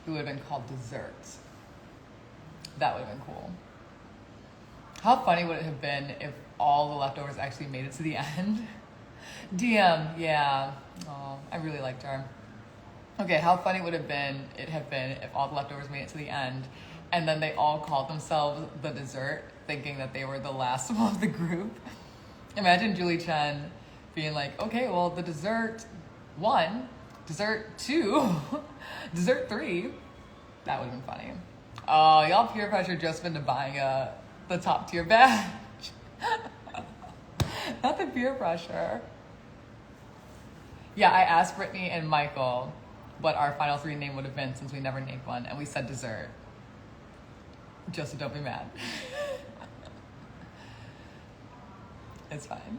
who would have been called dessert. That would have been cool. How funny would it have been if all the leftovers actually made it to the end? DM, yeah. Oh, I really liked her. Okay, how funny would it have been if all the leftovers made it to the end and then they all called themselves the dessert, thinking that they were the last one of the group? Imagine Julie Chen being like, okay, well, the dessert 1, dessert 2, dessert 3. That would have been funny. Oh, y'all peer pressured Joseph into buying the top tier badge. Not the peer pressure. Yeah, I asked Brittany and Michael what our final 3 name would have been since we never named one, and we said dessert. Joseph, don't be mad. It's fine.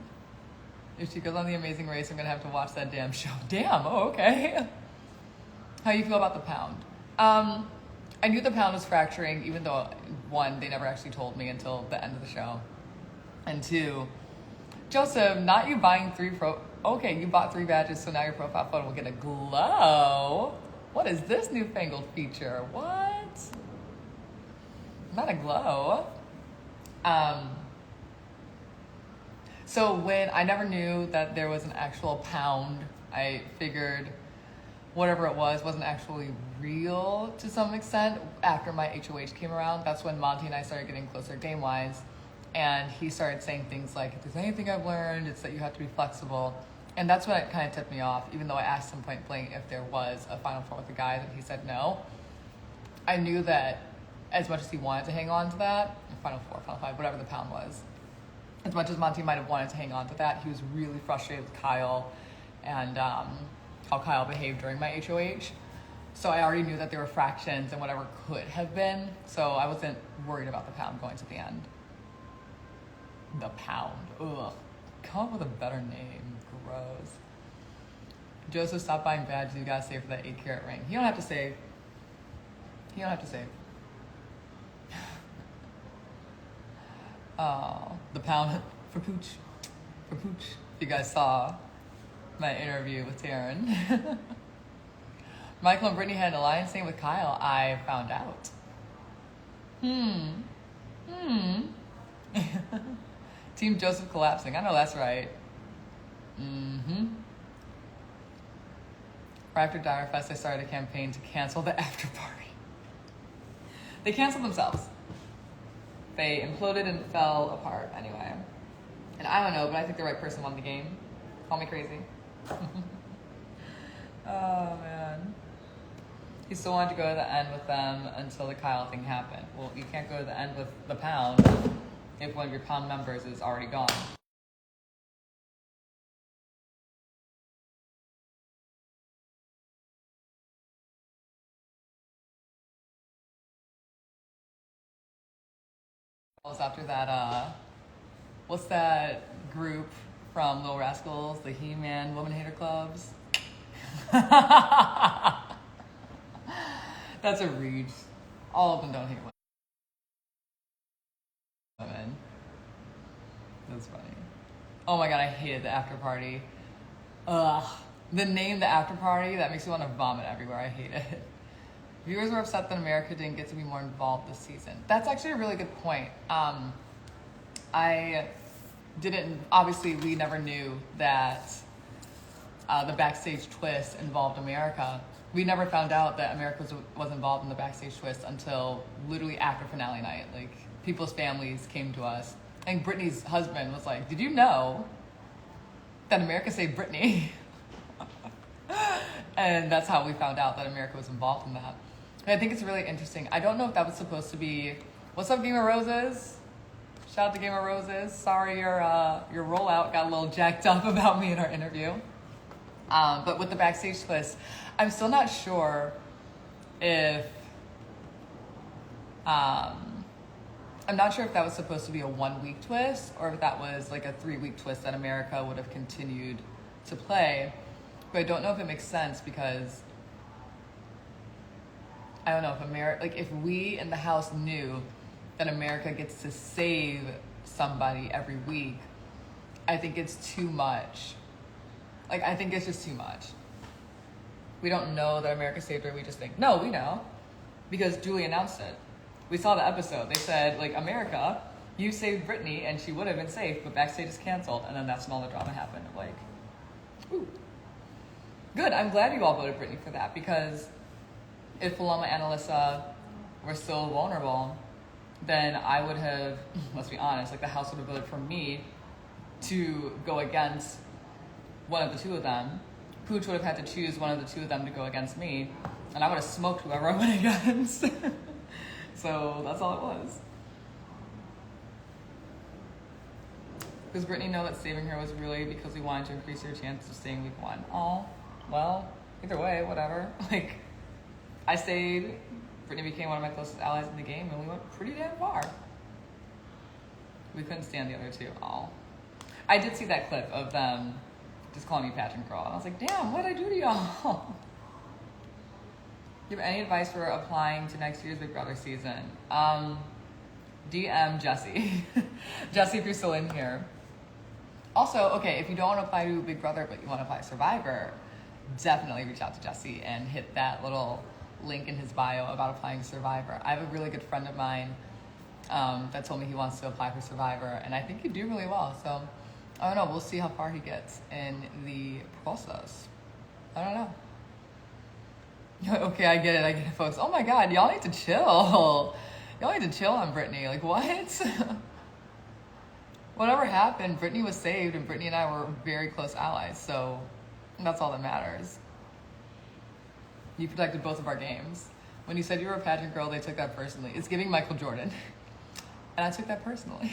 If she goes on The Amazing Race, I'm gonna have to watch that damn show. Damn, oh, okay. How you feel about the pound? I knew the pound was fracturing, even though 1, they never actually told me until the end of the show. And 2, Joseph, not you buying 3 okay, you bought 3 badges, so now your profile photo will get a glow. What is this newfangled feature? What? Not a glow. So when I never knew that there was an actual pound, I figured whatever it was wasn't actually real to some extent. After my HOH came around, that's when Monty and I started getting closer game-wise. And he started saying things like, if there's anything I've learned, it's that you have to be flexible. And that's when it kind of tipped me off, even though I asked him point blank if there was a Final Four with the guys, and he said no. I knew that as much as he wanted to hang on to that, Final Four, Final Five, whatever the pound was, as much as Monty might have wanted to hang on to that, he was really frustrated with Kyle and how Kyle behaved during my HOH. So I already knew that there were fractions and whatever could have been, so I wasn't worried about the pound going to the end. The pound. Ugh. Come up with a better name. Gross. Joseph, stop buying badges. You gotta save for that 8-carat ring. You don't have to save. You don't have to save. Oh, the pound for pooch. For pooch. If you guys saw my interview with Taryn. Michael and Brittany had an alliance name with Kyle. I found out. Team Joseph collapsing. I know that's right. Right after Dire Fest, I started a campaign to cancel the after party. They canceled themselves. They imploded and fell apart anyway. And I don't know, but I think the right person won the game. Call me crazy. Oh, man. He still wanted to go to the end with them until the Kyle thing happened. Well, you can't go to the end with the pound if one of your pound members is already gone. After that, what's that group from Little Rascals, the He-Man Woman Hater Clubs? That's a reach. All of them don't hate women. That's funny. Oh my god, I hated the after party. Ugh. The name, the after party, that makes me want to vomit everywhere. I hate it. Viewers were upset that America didn't get to be more involved this season. That's actually a really good point. I didn't, obviously we never knew that the backstage twist involved America. We never found out that America was involved in the backstage twist until literally after finale night. Like, people's families came to us. And Brittany's husband was like, did you know that America saved Brittany? And that's how we found out that America was involved in that. And I think it's really interesting. I don't know if that was supposed to be, what's up, Game of Roses? Shout out to Game of Roses. Sorry your rollout got a little jacked up about me in our interview. But with the backstage twist, I'm still not sure if, I'm not sure if that was supposed to be a 1 week twist or if that was like a 3 week twist that America would have continued to play. But I don't know if it makes sense because I don't know if if we in the house knew that America gets to save somebody every week, I think it's too much. Like, I think it's just too much. We don't know that America saved her. We just think, no, we know. Because Julie announced it. We saw the episode. They said, like, America, you saved Brittany and she would have been safe, but backstage is canceled. And then that's when all the drama happened. Like, ooh. Good. I'm glad you all voted Brittany for that because if Paloma and Alyssa were still vulnerable, then I would have, let's be honest, like the house would have voted for me to go against one of the two of them. Pooch would have had to choose one of the two of them to go against me, and I would have smoked whoever I went against. So that's all it was. Does Brittany know that saving her was really because we wanted to increase her chances of staying week 1? Oh, well, either way, whatever. Like, I stayed, Brittany became one of my closest allies in the game, and we went pretty damn far. We couldn't stand the other two. Oh. I did see that clip of them just calling me pageant girl, and I was like, damn, what did I do to y'all? Do you have any advice for applying to next year's Big Brother season? DM Jesse. Jesse, if you're still in here. Also, okay, if you don't want to apply to Big Brother, but you want to apply to Survivor, definitely reach out to Jesse and hit that little link in his bio about applying to Survivor. I have a really good friend of mine that told me he wants to apply for Survivor, and I think he'd do really well. So, I don't know. We'll see how far he gets in the process. I don't know. Okay, I get it, folks. Oh my God, y'all need to chill. Y'all need to chill on Brittany. Like, what? Whatever happened, Brittany was saved, and Brittany and I were very close allies, so that's all that matters. You protected both of our games. When you said you were a pageant girl, they took that personally. It's giving Michael Jordan. And I took that personally.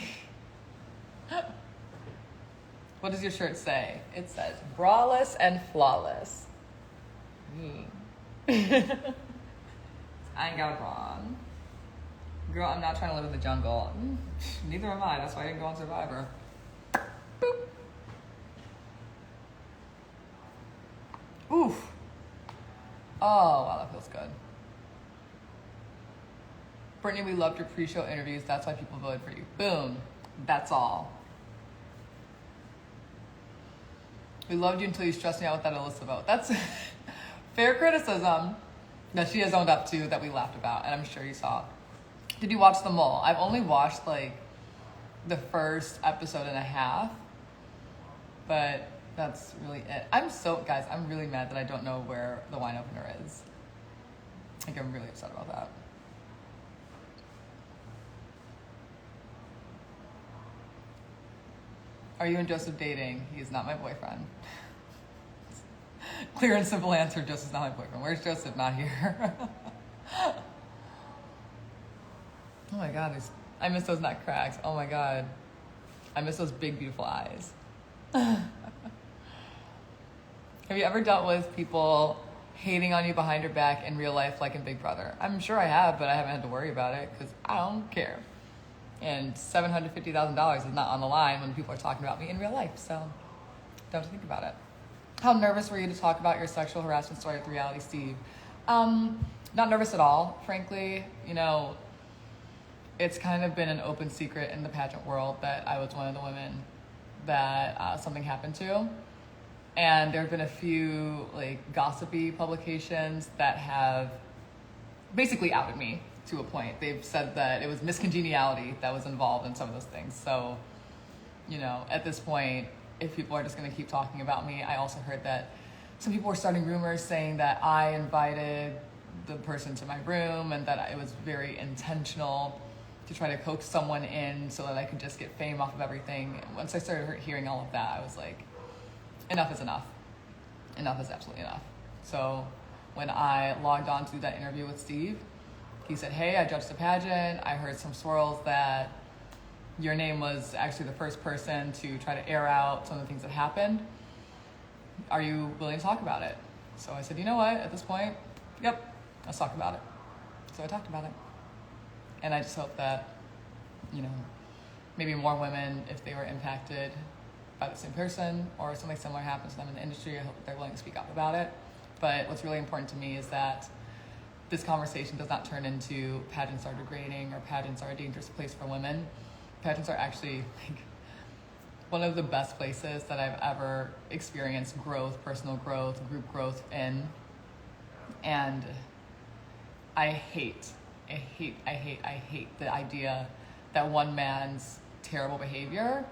What does your shirt say? It says, braless and flawless. I ain't got a bra on. Girl, I'm not trying to live in the jungle. Neither am I. That's why I didn't go on Survivor. Boop. Oof. Oh, wow, that feels good. Brittany, we loved your pre-show interviews. That's why people voted for you. Boom. That's all. We loved you until you stressed me out with that Alyssa vote. That's fair criticism that she has owned up to that we laughed about, and I'm sure you saw. Did you watch them all? I've only watched like the first episode and a half, but that's really it. Guys, I'm really mad that I don't know where the wine opener is. Like, I'm really upset about that. Are you and Joseph dating? He is not my boyfriend. Clear and simple answer, Joseph's not my boyfriend. Where's Joseph? Not here. Oh my God, I miss those nut cracks. Oh my God. I miss those big, beautiful eyes. Have you ever dealt with people hating on you behind your back in real life like in Big Brother? I'm sure I have, but I haven't had to worry about it because I don't care. And $750,000 is not on the line when people are talking about me in real life, so don't think about it. How nervous were you to talk about your sexual harassment story with Reality Steve? Not nervous at all, frankly. You know, it's kind of been an open secret in the pageant world that I was one of the women that something happened to. And there have been a few like gossipy publications that have basically outed me to a point. They've said that it was miscongeniality that was involved in some of those things. So, you know, at this point, if people are just going to keep talking about me, I also heard that some people were starting rumors saying that I invited the person to my room and that it was very intentional to try to coax someone in so that I could just get fame off of everything. Once I started hearing all of that, I was like, enough is enough. Enough is absolutely enough. So when I logged on to do that interview with Steve, he said, hey, I judged the pageant. I heard some swirls that your name was actually the first person to try to air out some of the things that happened. Are you willing to talk about it? So I said, you know what, at this point, yep, let's talk about it. So I talked about it. And I just hope that, you know, maybe more women, if they were impacted by the same person or something similar happens to them in the industry, I hope that they're willing to speak up about it. But what's really important to me is that this conversation does not turn into pageants are degrading or pageants are a dangerous place for women. Pageants are actually like one of the best places that I've ever experienced growth, personal growth, group growth in. And I hate the idea that one man's terrible behavior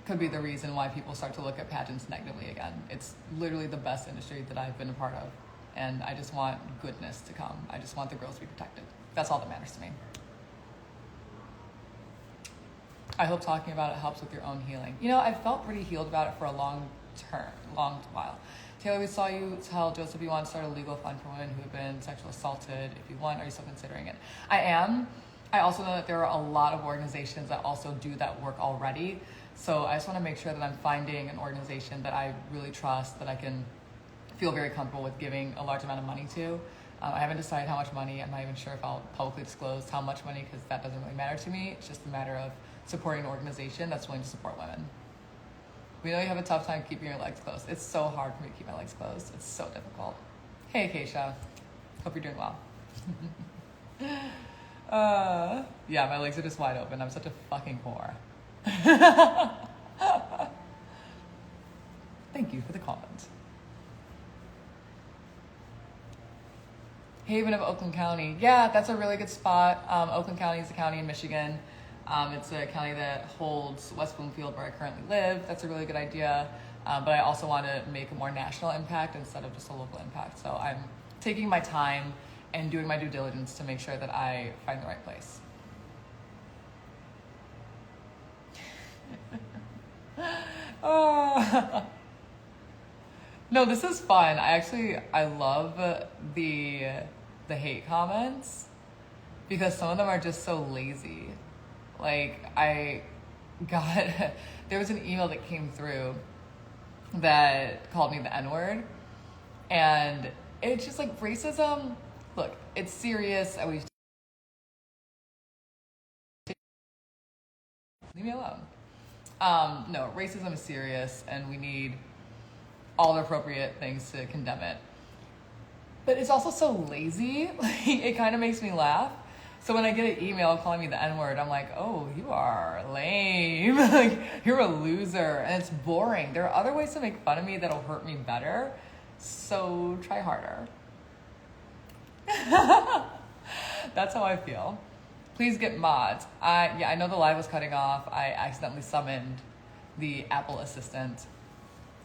could be the reason why people start to look at pageants negatively again. It's literally the best industry that I've been a part of. And I just want goodness to come. I just want the girls to be protected. That's all that matters to me. I hope talking about it helps with your own healing. You know, I felt pretty healed about it for a long while. Taylor, we saw you tell Joseph you want to start a legal fund for women who have been sexually assaulted. If you want, are you still considering it? I am. I also know that there are a lot of organizations that also do that work already. So I just want to make sure that I'm finding an organization that I really trust, that I can feel very comfortable with giving a large amount of money to. I haven't decided how much money. I'm not even sure if I'll publicly disclose how much money because that doesn't really matter to me. It's just a matter of supporting an organization that's willing to support women. We know you have a tough time keeping your legs closed. It's so hard for me to keep my legs closed. It's so difficult. Hey, Keisha. Hope you're doing well. Yeah, my legs are just wide open. I'm such a fucking whore. Thank you for the comment. Haven of Oakland County. Yeah, that's a really good spot. Oakland County is a county in Michigan. It's a county that holds West Bloomfield, where I currently live. That's a really good idea. But I also want to make a more national impact instead of just a local impact. So I'm taking my time and doing my due diligence to make sure that I find the right place. No, this is fun. I love the hate comments because some of them are just so lazy. Like there was an email that came through that called me the N-word, and it's just like racism. Look, it's serious. Leave me alone. No, racism is serious, and we need all the appropriate things to condemn it. But it's also so lazy. Like, it kind of makes me laugh. So when I get an email calling me the N-word, I'm like, oh, you are lame. Like, you're a loser. And it's boring. There are other ways to make fun of me that'll hurt me better. So try harder. That's how I feel. Please get mods. I know the live was cutting off. I accidentally summoned the Apple assistant.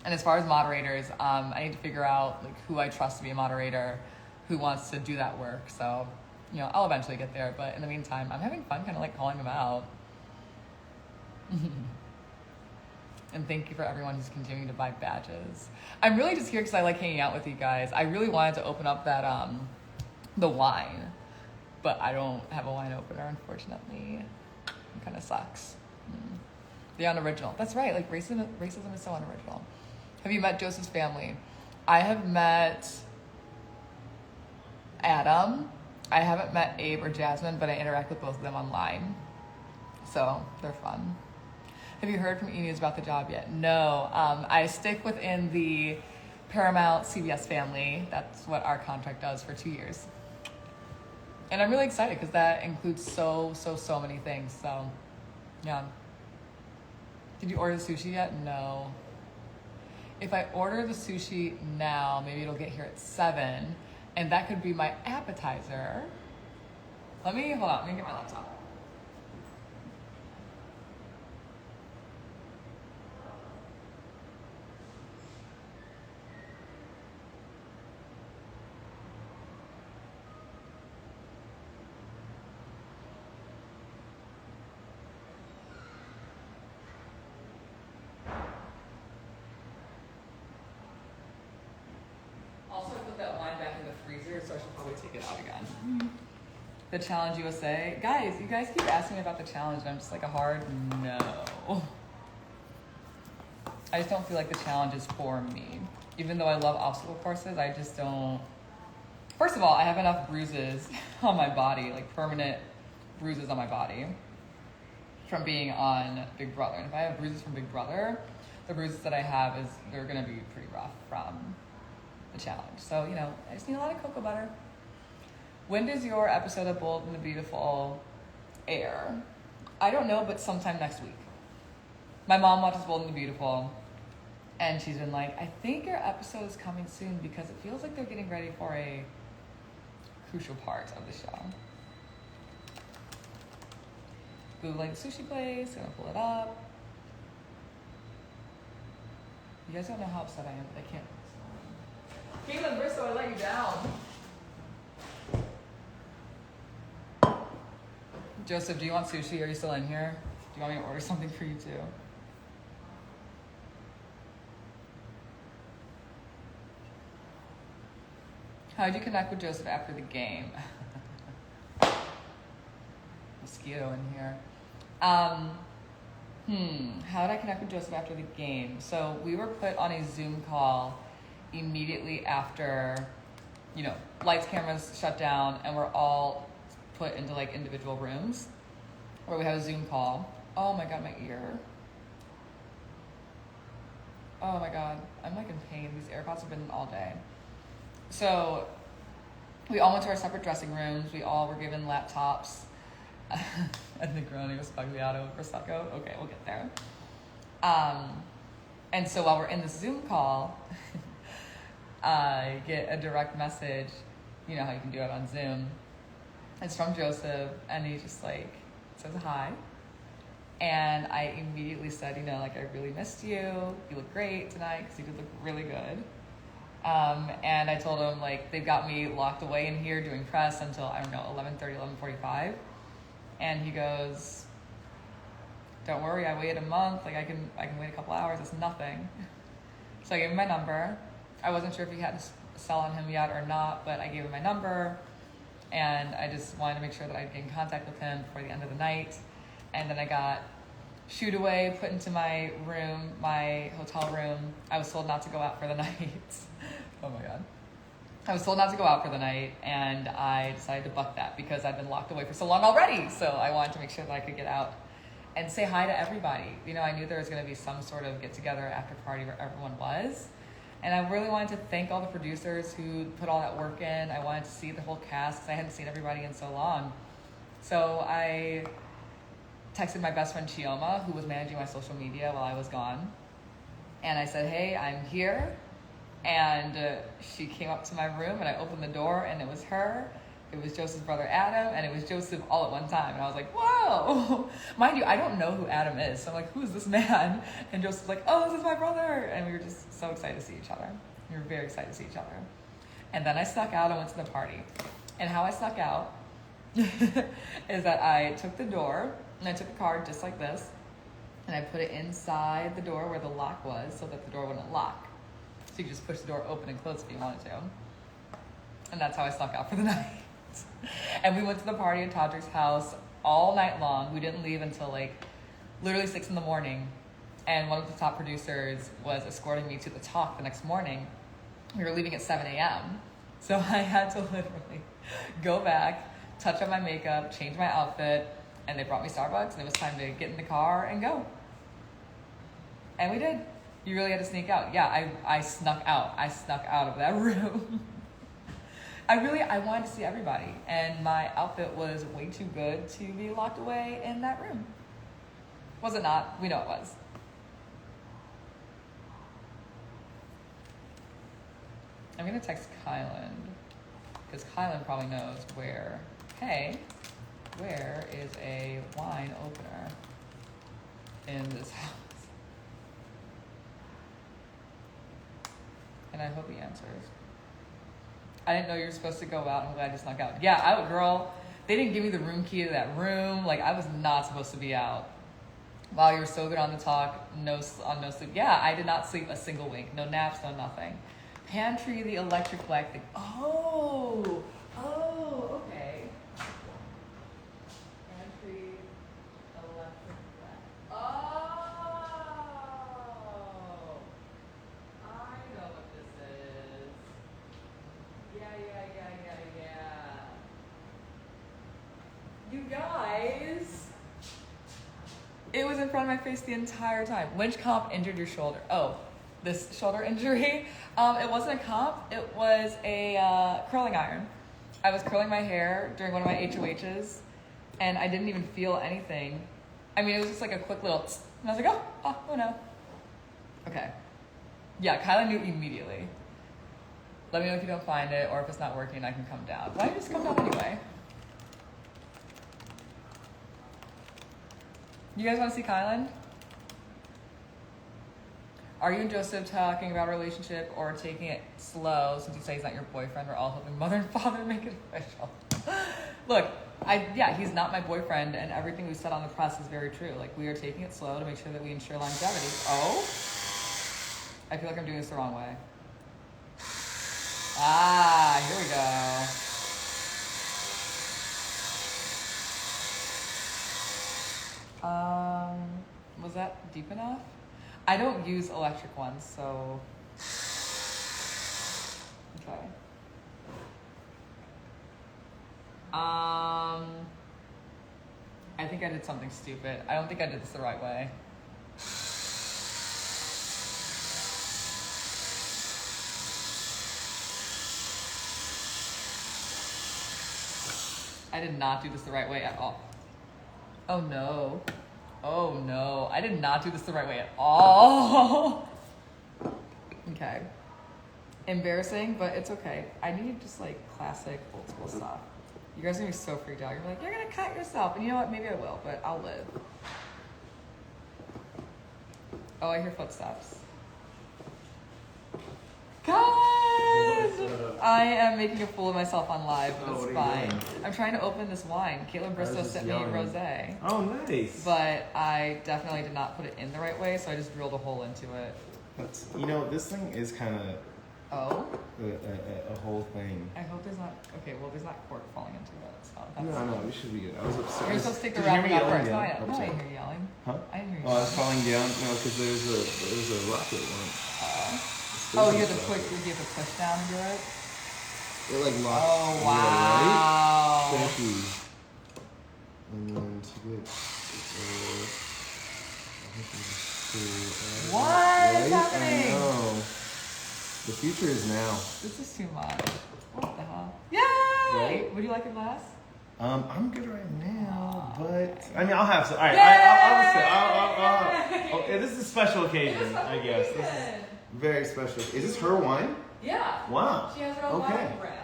And as far as moderators, I need to figure out like who I trust to be a moderator, who wants to do that work. So, you know, I'll eventually get there. But in the meantime, I'm having fun kind of like calling them out. And thank you for everyone who's continuing to buy badges. I'm really just here because I like hanging out with you guys. I really wanted to open up that the wine, but I don't have a wine opener, unfortunately. It kind of sucks. The unoriginal. That's right. Like racism is so unoriginal. Have you met Joseph's family? I have met Adam. I haven't met Abe or Jasmine, but I interact with both of them online. So they're fun. Have you heard from E! News about the job yet? No. I stick within the Paramount CBS family. That's what our contract does for 2 years. And I'm really excited because that includes so many things. So, yeah. Did you order the sushi yet? No. If I order the sushi now, maybe it'll get here at 7, and that could be my appetizer. Hold on, let me get my laptop. Also, I put that wine back in the freezer, so I should probably take it out again. The challenge USA. Guys, you guys keep asking me about the challenge, and I'm just like a hard no. I just don't feel like the challenge is for me. Even though I love obstacle courses, I just don't. First of all, I have enough bruises on my body, like permanent bruises on my body from being on Big Brother. And if I have bruises from Big Brother, the bruises that I have they're gonna be pretty rough from the challenge. So, I just need a lot of cocoa butter. When does your episode of Bold and the Beautiful air? I don't know, but sometime next week. My mom watches Bold and the Beautiful, and she's been like, I think your episode is coming soon because it feels like they're getting ready for a crucial part of the show. Googling sushi place, gonna pull it up. You guys don't know how upset I am, but I can't. Kyland, Bristol, I let you down. Joseph, do you want sushi? Are you still in here? Do you want me to order something for you too? How did you connect with Joseph after the game? Mosquito in here. How did I connect with Joseph after the game? So we were put on a Zoom call immediately after, lights, cameras shut down, and we're all put into like individual rooms where we have a Zoom call. Oh my God, my ear. Oh my God, I'm like in pain. These AirPods have been in all day. So we all went to our separate dressing rooms. We all were given laptops. And Negroni was Spagliato and Prosecco. Okay, we'll get there. And so while we're in this Zoom call, I get a direct message. You know how you can do it on Zoom. It's from Joseph, and he just like says hi. And I immediately said, I really missed you. You look great tonight, because you did look really good. And I told him, they've got me locked away in here doing press until, 11:30, 11:45. And he goes, don't worry, I waited a month. I can wait a couple hours. It's nothing. So I gave him my number. I wasn't sure if he had to sell on him yet or not, but I gave him my number. And I just wanted to make sure that I'd get in contact with him before the end of the night. And then I got shooed away, put into my room, my hotel room. I was told not to go out for the night. Oh my God. I was told not to go out for the night, and I decided to buck that because I'd been locked away for so long already. So I wanted to make sure that I could get out and say hi to everybody. I knew there was going to be some sort of get-together after party where everyone was. And I really wanted to thank all the producers who put all that work in. I wanted to see the whole cast because I hadn't seen everybody in so long. So I texted my best friend Chioma, who was managing my social media while I was gone. And I said, hey, I'm here. And she came up to my room, and I opened the door, and it was her. It was Joseph's brother Adam, and it was Joseph all at one time. And I was like, whoa. Mind you, I don't know who Adam is. So I'm like, who's this man? And Joseph's like, oh, this is my brother. And we were just so excited to see each other. We were very excited to see each other. And then I snuck out and went to the party. And how I snuck out is that I took the door, and I took a card just like this, and I put it inside the door where the lock was so that the door wouldn't lock. So you could just push the door open and close if you wanted to. And that's how I snuck out for the night. And we went to the party at Todrick's house all night long. We didn't leave until literally 6 in the morning. And one of the top producers was escorting me to the talk the next morning. We were leaving at 7 a.m. So I had to literally go back, touch up my makeup, change my outfit, and they brought me Starbucks, and it was time to get in the car and go. And we did. You really had to sneak out. Yeah, I snuck out. I snuck out of that room. I wanted to see everybody, and my outfit was way too good to be locked away in that room. Was it not? We know it was. I'm gonna text Kyland, because Kyland probably knows where, hey, where is a wine opener in this house? And I hope he answers. I didn't know you were supposed to go out. I'm glad you snuck out. Yeah, girl, they didn't give me the room key to that room. Like, I was not supposed to be out. Wow, you were so good on the talk. No sleep. Yeah, I did not sleep a single wink. No naps, no nothing. Pantry, the electric black thing. Oh, okay. Pantry, electric black. Oh, I know what this is. Yeah. You guys, it was in front of my face the entire time. Which comp injured your shoulder? Oh, this shoulder injury. It wasn't a comp. It was a curling iron. I was curling my hair during one of my HOHs, and I didn't even feel anything. I mean, it was just like a quick little tss, and I was like, oh no. Okay. Yeah, Kyla knew immediately. Let me know if you don't find it, or if it's not working, I can come down. Why don't you just come down anyway? You guys want to see Kyland? Are you and Joseph talking about a relationship or taking it slow since you say he's not your boyfriend? We're all helping mother and father make it official. Look, he's not my boyfriend, and everything we said on the press is very true. Like, we are taking it slow to make sure that we ensure longevity. Oh? I feel like I'm doing this the wrong way. Ah, here we go. Was that deep enough? I don't use electric ones, so. Okay. I think I did something stupid. I don't think I did this the right way. I did not do this the right way at all. Oh no. Oh no. I did not do this the right way at all. Okay. Embarrassing, but it's okay. I need just like classic old school stuff. You guys are gonna be so freaked out. You're like, you're gonna cut yourself. And you know what? Maybe I will, but I'll live. Oh, I hear footsteps. Guys! I am making a fool of myself on live, but it's fine. I'm trying to open this wine. Caitlin Bristow sent me rosé. Oh, nice. But I definitely did not put it in the right way, so I just drilled a hole into it. That's, this thing is kind of a whole thing. I hope there's not, okay, well, there's not cork falling into it. So no, we should be good. I was upset. You're supposed to take the wrapping up first. No, I didn't hear you yelling. Huh? I didn't hear you. Oh, I was falling down? No, because there's a rocket one. Oh, you have to push down and do it? It like locks. Oh, wow. Right? Thank you. And then to get what is happening? I know. The future is now. This is too much. What the hell? Yay! Right? Would you like a glass? I'm good right now, but I mean, I'll have some. All right, I'll this is a special occasion, I guess. This is very special. Is this her wine? Yeah. Wow. She has her own wine brand.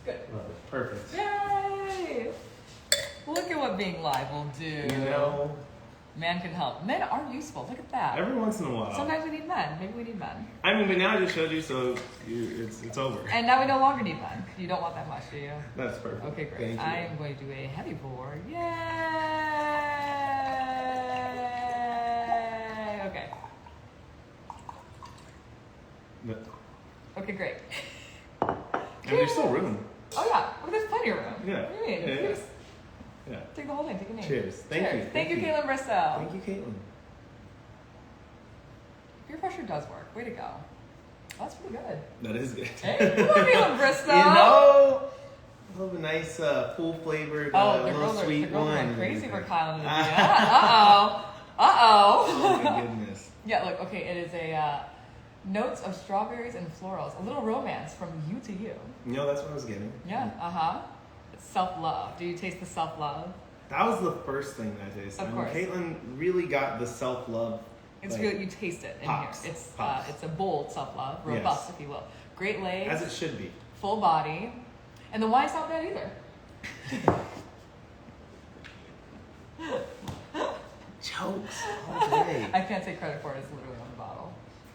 Good. Love it. Perfect. Yay! Look at what being live will do. Man can help. Men are useful. Look at that. Every once in a while. Sometimes we need men. Maybe we need men. I mean, but now I just showed you, so it's over. And now we no longer need men. You don't want that much, do you? That's perfect. Okay, great. Thank you. I am going to do a heavy pour. Yay! Okay. No. Okay, great. And there's still room. Oh yeah, well, there's plenty of room. Yeah. What do you mean? Yeah. Take the whole thing. Take a name. Cheers. Thank you. Thank you, Caitlin Bristow. Thank you, Caitlin. Peer pressure does work. Way to go. That's pretty good. That is good. Hey, come on, Caitlin Bristow. I love a nice full flavored, the little girls sweet are wine. crazy for Kyland. Uh-oh. Uh-oh. Oh my goodness. Yeah, look, okay, it is a notes of strawberries and florals. A little romance from you to you. No, that's what I was getting. Yeah, It's self-love. Do you taste the self-love? That was the first thing that I tasted. Of course. Caitlin really got the self-love. It's really, you taste it in pops, here. pops. It's a bold self-love, robust, if you will. Great legs. As it should be. Full body. And the wine's not bad either. Jokes all day. I can't take credit for it. It's literally on the bottle.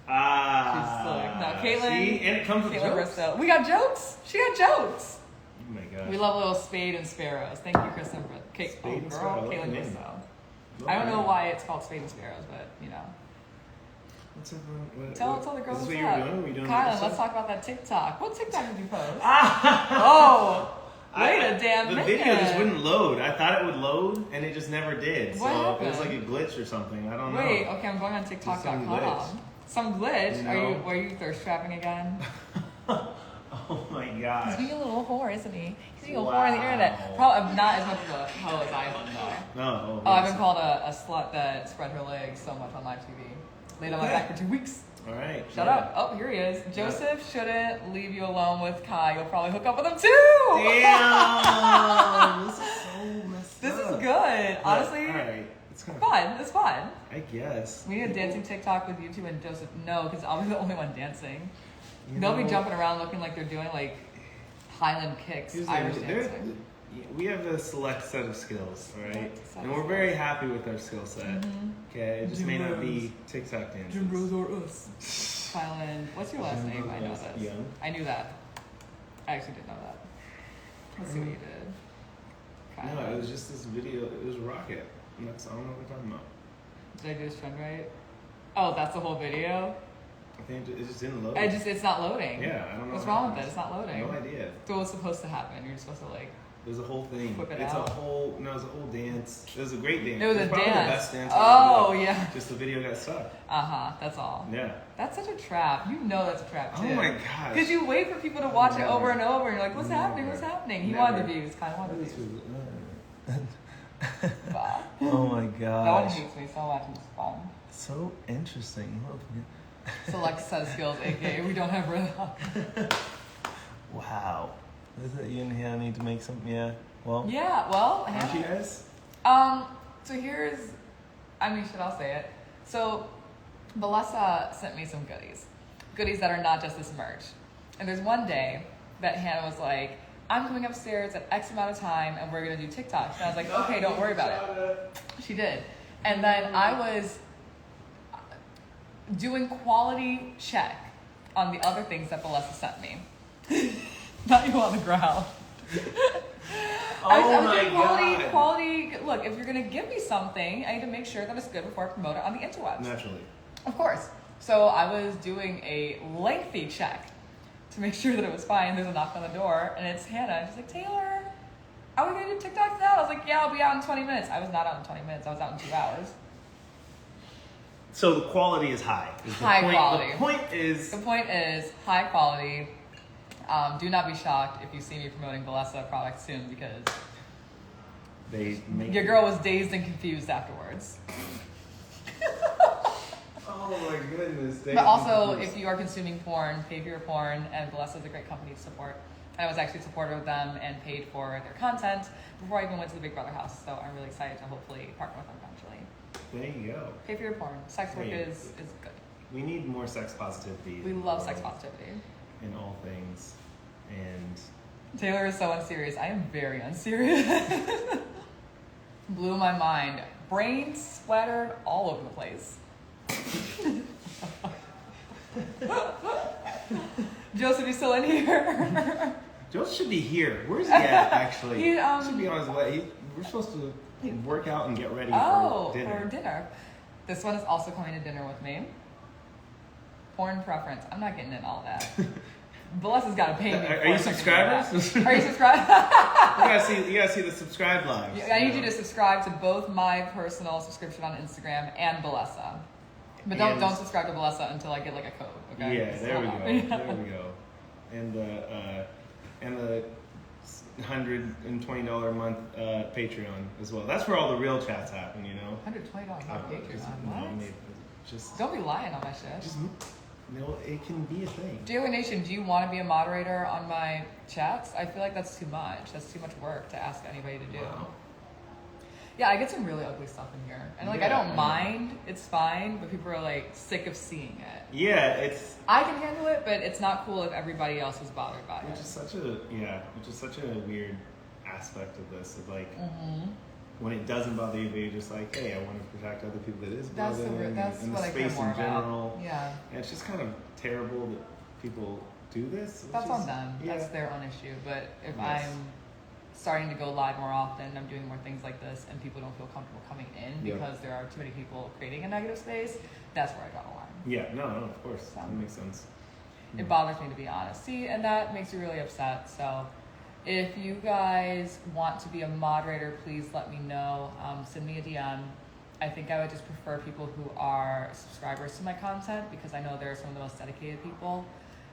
Ah. She's like, no, Caitlin. See? And it comes with Caitlin jokes. Bristow. We got jokes. She got jokes. Oh my god. We love a little spade and sparrows. Thank you, Kristen. Spade and sparrow. Girl, Caitlin Name. Bristow. I don't know why it's called spade and sparrows, but you know. What's everyone? Tell the girls Is what's this what you up. were doing? Were you doing Kylan, this let's stuff? talk about that TikTok. What TikTok did you post? Oh, wait a damn the minute. video just wouldn't load. I thought it would load, and it just never did. What so happened? it was like a glitch or something. I don't know. Wait, okay, I'm going on Some TikTok.com. glitch. Some glitch? No. Were you thirst trapping again? Oh my He's gosh. being a little whore, isn't he? He's being a whore on the internet. Probably not as much of a hoe as I am, though. No. Oh, I've been called a slut that spread her legs so much on live TV. Laid on my back for 2 weeks. All right. Shut up. Oh, here he is. Joseph shouldn't leave you alone with Kai. You'll probably hook up with him too. Damn. This is so messed This up. is good. Honestly, All right. It's kind of fun. It's fun. I guess. We need a dancing TikTok with you two and Joseph. No, because I'll be the only one dancing. You They'll be know, jumping around looking like they're doing like Highland kicks, here's the Irish thing, dancing. we have a select set of skills, all right? Select set And of we're very happy with our skill set. Mm-hmm. Okay, it just may not be TikTok dances. or us. Kylan, what's your last name? I know this. Young. I knew that. I actually didn't know that. Let's see what you did. No, Kylan. it was just this video. It was Rocket. And that's, I don't know what we're talking about. Did I do this trend right? Oh, that's the whole video? I think it just didn't load. It's not loading. Yeah, I don't know. What's what wrong with happened. it? It's not loading. No idea. So what's supposed to happen? You're just supposed to like. There's a whole thing. Whip it it's out. a whole. No, it was a whole dance. It was a great dance. It was a probably dance. the best dance. Oh, I ever did. yeah. Just the video got stuck. That's all. Yeah. That's such a trap. You know that's a trap too. Oh my gosh. Because you wait for people to watch it Never. over and over, and you're like, "What's happening? What's Never. happening?" He Never. wanted the views. Kind of wanted the views. Bah. Oh my No one gosh. hates me so much. It's fun. So interesting. Select set of skills, aka we don't have rhythm. Wow. Is it you and Hannah need to make some? Yeah. Well. Yeah. Well, Aren't you guys? So here's, I'll say it. So, Balesa sent me some goodies that are not just this merch. And there's one day that Hannah was like, I'm coming upstairs at X amount of time and we're gonna do TikToks. And I was like, okay, don't worry about it. She did. And then I was doing quality check on the other things that Balesa sent me. Not you on the ground. I was doing quality. Look, if you're gonna give me something, I need to make sure that it's good before I promote it on the interwebs. Naturally. Of course. So I was doing a lengthy check to make sure that it was fine. There's a knock on the door, and it's Hannah. She's like, Taylor, are we gonna do TikToks now? I was like, yeah, I'll be out in 20 minutes. I was not out in 20 minutes. I was out in 2 hours. So the quality is high. High quality. The point is. The point is high quality. Do not be shocked if you see me promoting Balesa products soon because They make your girl was dazed and confused afterwards. Oh my goodness. But also, if you are consuming porn, pay for your porn, and Balesa is a great company to support. And I was actually supportive of them and paid for their content before I even went to the Big Brother house. So I'm really excited to hopefully partner with them eventually. There you go. Pay for your porn. Sex work Hey. is good. We need more sex positivity. We love sex positivity. In all things. And Taylor is so unserious. I am very unserious. Blew my mind. Brain splattered all over the place. Joseph, you still in here? Joseph should be here. Where's he at, actually? He, should be on his way. We're supposed to work out and get ready Oh, for dinner. for dinner. This one is also coming to dinner with me. Porn preference. I'm not getting in all that. Balesa's got to pay me. Are you subscribers? Are you subscribed? You gotta see the subscribe lives. I need you to subscribe to both my personal subscription on Instagram and Balesa. But don't subscribe to Balesa until I get like a code. Okay? Yeah, Just there we hold go. on. There we go. And the $120 a month Patreon as well. That's where all the real chats happen, you know. $120 on Patreon. What? Just don't be lying on my shit. Just it can be a thing. Jailer Nation, do you want to be a moderator on my chats? I feel like that's too much. That's too much work to ask anybody to do. Wow. Yeah, I get some really ugly stuff in here. And like, I don't mind. It's fine. But people are like sick of seeing it. Yeah, I can handle it, but it's not cool if everybody else is bothered by it. Which is such a weird aspect of this. Of like, when it doesn't bother you, but you're just like, hey, I want to protect other people that is bothering. That's and what the I care space more in general. about. Yeah. And it's just kind of terrible that people do this. That's on them. Yeah. That's their own issue. But if I'm starting to go live more often, I'm doing more things like this, and people don't feel comfortable coming in because there are too many people creating a negative space, that's where I draw the line. Yeah, no, of course. That makes sense. It bothers me, to be honest. See, and that makes me really upset. So if you guys want to be a moderator, please let me know. Send me a DM. I think I would just prefer people who are subscribers to my content, because I know they're some of the most dedicated people.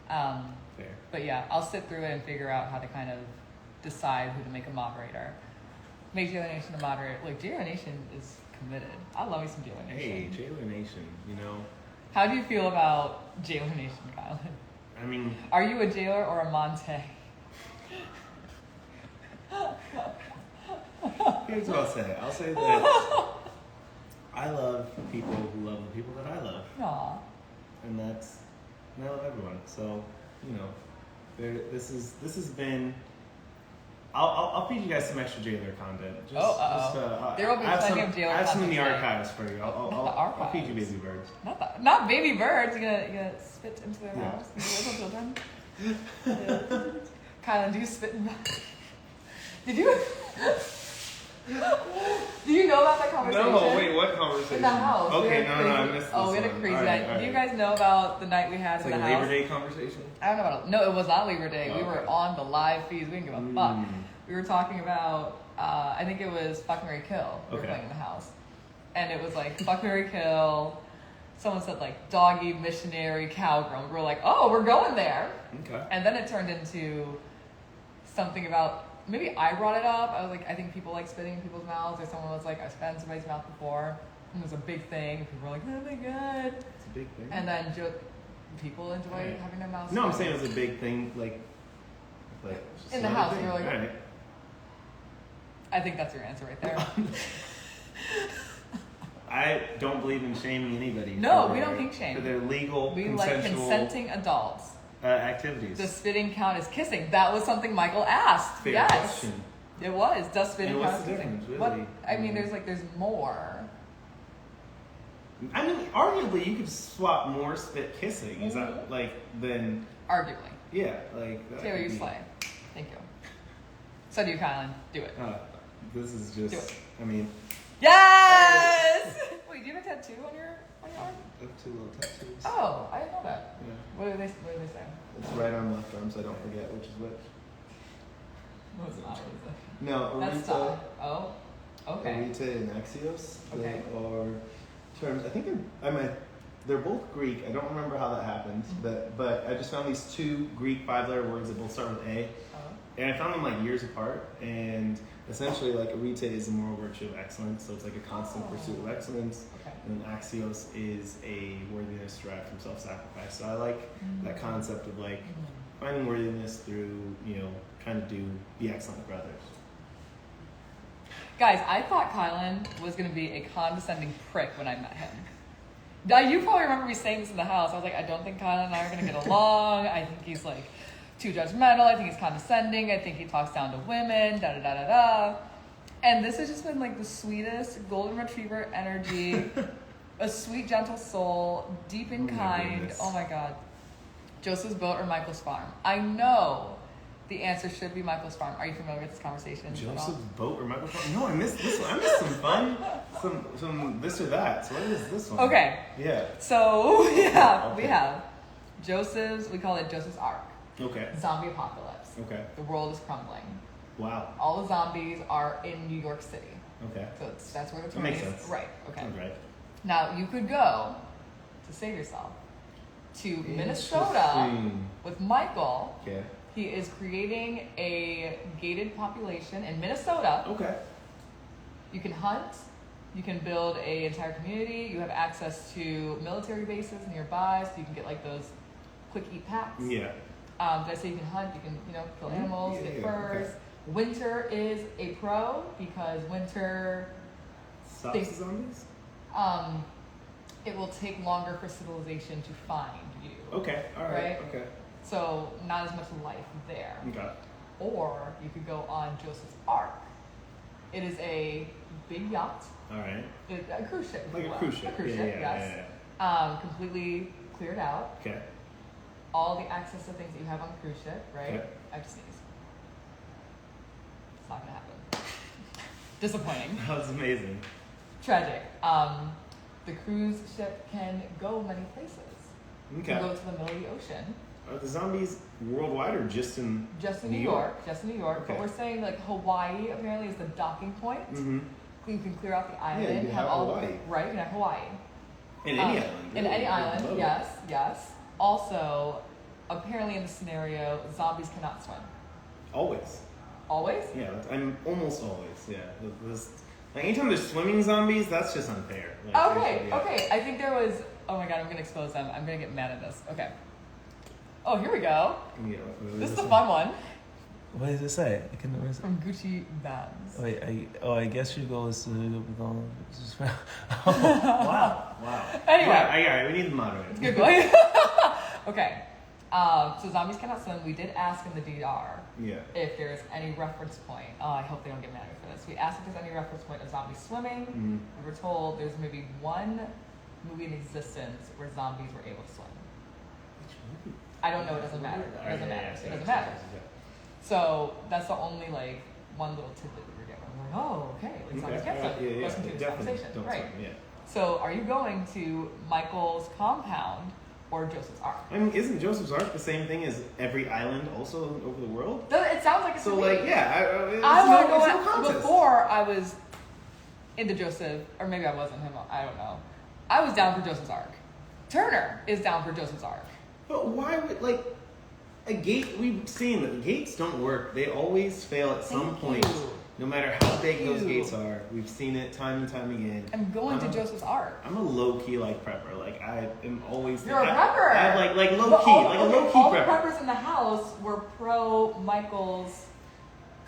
Fair. But yeah, I'll sit through it and figure out how to kind of decide who to make a moderator. Make Jailer Nation a moderator. Like, Jailer Nation is committed. I love me some Jailer Nation. Hey, Jailer Nation, you know. How do you feel about Jailer Nation, Kyland? I mean, are you a jailer or a Monte? Here's what I'll say. I'll say that I love people who love the people that I love. Aww. And I love everyone. So, you know, this has been. I'll feed you guys some extra jailer content. There will be plenty of jailer content. I have some in the archives for you. The I'll feed you baby birds. Not baby birds. You're gonna spit into their mouths. Little children. Kyland, do you spit in Did you? Do you know about that conversation? No, wait, what conversation? In the house. Okay, I missed this. Oh, we had a crazy night. Do you guys know about the night we had in the house? It's like a Labor Day conversation? I don't know about it. No, it was not Labor Day. We were on the live feeds. We didn't give a fuck. We were talking about, I think it was Fuck, Marry, Kill. We were playing in the house. And it was like, Fuck, Marry, Kill. Someone said like, doggy, missionary, cowgirl. We were like, oh, we're going there. Okay. And then it turned into something about, maybe I brought it up. I was like, I think people like spitting in people's mouths. Or someone was like, I've spat in somebody's mouth before. And it was a big thing. And people were like, oh my God. It's a big thing. And then people enjoy having their mouths. No, I'm saying it was a big thing, like in the house. You were like, all right. I think that's your answer right there. I don't believe in shaming anybody. No, we don't kink shame. For their legal, we like consenting adults. Activities. Does spitting count as kissing? That was something Michael asked. Fair question. It was. Does spitting count as kissing? Difference, really? What? I mean, there's more. I mean, arguably, you could swap more spit kissing. Is that than? Arguably. Yeah, like. Taylor, you slay. Thank you. So do you, Kyland. Do it. This is just. Do it. I mean. Yes. Wait, do you have a tattoo on your arm? I have 2 little tattoos. Oh, I didn't know that. Yeah. What do they say? It's right arm, left arm, so I don't forget which is which. No, it's not. What is it? No, that's tough. Oh, okay. Arete and Axios are terms. I think they're both Greek. I don't remember how that happened, but I just found these 2 Greek 5-letter words that both start with A, and I found them like years apart. And essentially, like arete is a moral virtue of excellence, so it's like a constant pursuit of excellence. And then axios is a worthiness derived from self-sacrifice. So I like that concept of like finding worthiness through, trying to be excellent for others. Guys, I thought Kyland was going to be a condescending prick when I met him. Now, you probably remember me saying this in the house. I was like, I don't think Kyland and I are going to get along. I think he's like too judgmental. I think he's condescending. I think he talks down to women, da-da-da-da-da. And this has just been like the sweetest golden retriever energy, a sweet, gentle soul, deep and kind. Oh my God. Joseph's boat or Michael's farm? I know the answer should be Michael's farm. Are you familiar with this conversation? Joseph's boat or Michael's farm? No, I missed this one. I missed some fun, some this or that. So what is this one? Okay. Yeah. So we have Joseph's, we call it Joseph's Ark. Okay. Zombie apocalypse. Okay. The world is crumbling. Wow. All the zombies are in New York City. Okay. So that's where the term makes is. sense. Right. Okay. Sounds right. Now you could go to save yourself to Minnesota with Michael. Okay. He is creating a gated population in Minnesota. Okay. You can hunt. You can build an entire community. You have access to military bases nearby, so you can get like those quick eat packs. Yeah. Did I say you can hunt? You can, kill animals, get furs. Okay. Winter is a pro because winter stops the zombies. It will take longer for civilization to find you. Okay. All right. Okay. So not as much life there. Okay. Or you could go on Joseph's Ark. It is a big yacht. All right. A cruise ship. Like a cruise ship. A cruise ship, yes. Yeah. Completely cleared out. Okay. All the access to things that you have on the cruise ship, right? Okay. I have to sneeze. It's not gonna happen. Disappointing. That was amazing. Tragic. The cruise ship can go many places. Okay. You can go to the middle of the ocean. Are the zombies worldwide or just in New York? Just in New York. Okay. But we're saying like Hawaii apparently is the docking point. Mm-hmm. You can clear out the island. Yeah, you can have Hawaii. Right, you can have Hawaii. In any island. In any island, yes. Also, apparently in the scenario, zombies cannot swim. Always. Always? Yeah, I'm almost always. Yeah. Like anytime there's swimming zombies, that's just unfair. Like, Okay. I think there was. Oh my god, I'm gonna expose them. I'm gonna get mad at this. Okay. Oh, here we go. Yeah. This is a fun one. What does it say? I can never. From Gucci Bags. Wait, I guess you go to. Wow. Anyway. Yeah, we need the moderator. Good going. Okay. So zombies cannot swim. We did ask in the DR if there's any reference point. Oh, I hope they don't get mad at me for this. We asked if there's any reference point of zombies swimming. Mm-hmm. We were told there's maybe one movie in existence where zombies were able to swim. Which movie? I don't know. It doesn't matter. It doesn't matter. Yeah, It doesn't matter. So that's the only one little tidbit we were getting. We're like, oh, okay. Like zombies can swim. Let's continue this conversation. Right. Swim, yeah. So are you going to Michael's compound or Joseph's Ark? I mean, isn't Joseph's Ark the same thing as every island also over the world? It sounds like it's so. I want to go before I was into Joseph, or maybe I wasn't him. I don't know. I was down for Joseph's Ark. Turner is down for Joseph's Ark. But why would a gate? We've seen that the gates don't work. They always fail at some point. No matter how big those gates are, we've seen it time and time again. I'm going to Joseph's Ark. I'm a low key prepper. I am always. You're a prepper. I have low key, a low key all prepper. All the preppers in the house were pro Michael's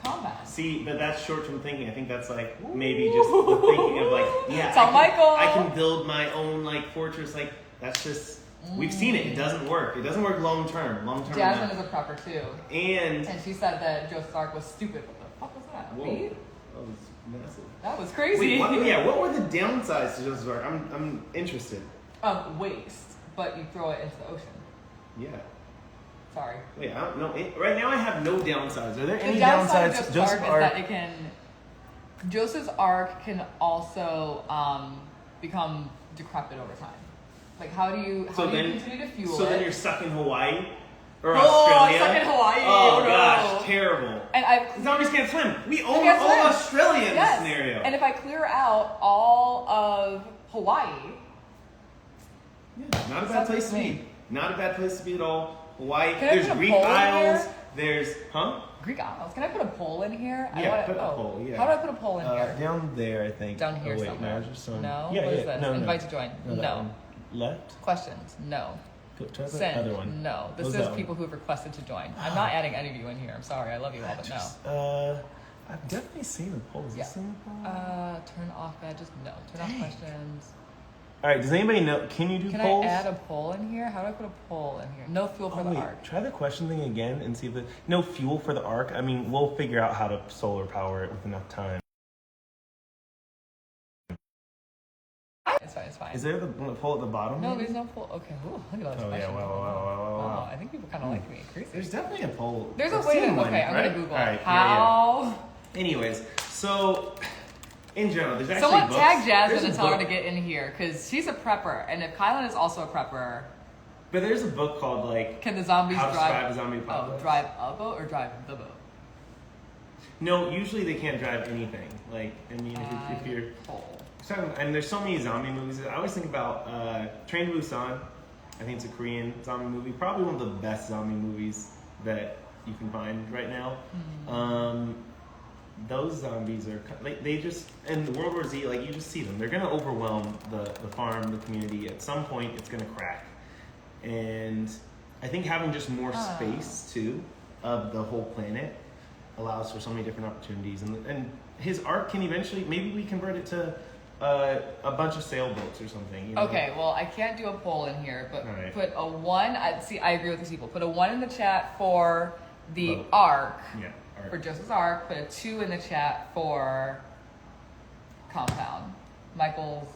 compound. See, but that's short term thinking. I think that's maybe just the thinking of Tell Michael. I can build my own fortress. That's just. We've seen it. It doesn't work. It doesn't work long term. Jasmine is a prepper too. And she said that Joseph's Ark was stupid. What the fuck was that? Whoa. Weed? That was massive. That was crazy. Wait, what were the downsides to Joseph's Ark? I'm interested. Waste, but you throw it into the ocean. Yeah. Sorry. Wait, I don't know. Right now I have no downsides. Are there any downside downsides of to Joseph's Ark? Is that it can. Joseph's Ark can also become decrepit over time. How do you continue to fuel it? So then you're stuck in Hawaii or Australia. Stuck in Hawaii. Oh gosh, terrible. And zombies can't swim. We own all Australia in this scenario. And if I clear out all of Hawaii, not a bad place to be. Not a bad place to be at all. Hawaii. There's Greek Isles. There's Greek Isles. Can I put a pole in here? Yeah, put a pole. Yeah. How do I put a pole in here? Down there, I think. Down here somewhere. No. What is this? Invite to join. No. Left? Questions? No. Try the Send? other one. No. This is people who've requested to join. I'm not adding any of you in here. I'm sorry. I love you all, but no. I've definitely seen the polls. Yeah. Turn off badges? No. Turn off questions. All right. Does anybody know? Can you do polls? Can I add a poll in here? How do I put a poll in here? No fuel for the Ark. Try the question thing again and see if no fuel for the Ark. I mean, we'll figure out how to solar power it with enough time. It's fine. Is there the poll at the bottom? No, there's no poll. Okay, ooh, look at those questions. Wow. I think people kind of like me. Crazy. There's definitely a poll. There's a way to. Okay, I'm gonna Google. All right, how. Yeah. Anyways, so in general, there's actually someone books. tag Jasmine and tell her to get in here because she's a prepper, and if Kyland is also a prepper. But there's a book called Can the Zombies How to Drive Survive a Zombie Apocalypse? Drive a boat or drive the boat? No, usually they can't drive anything. If you're. And there's so many zombie movies. I always think about Train to Busan. I think it's a Korean zombie movie. Probably one of the best zombie movies that you can find right now. Those zombies are like they just in World War Z, like you just see them. They're gonna overwhelm the farm, the community. At some point, it's gonna crack, and I think having just more space too of the whole planet allows for so many different opportunities. And his arc can eventually, maybe we convert it to a bunch of sailboats or something. You know? Okay, well, I can't do a poll in here, but Right. put a 1. I agree with these people. Put a 1 in the chat for the arc, Yeah. Arc. for Joseph's arc. Put a 2 in the chat for compound. Michael's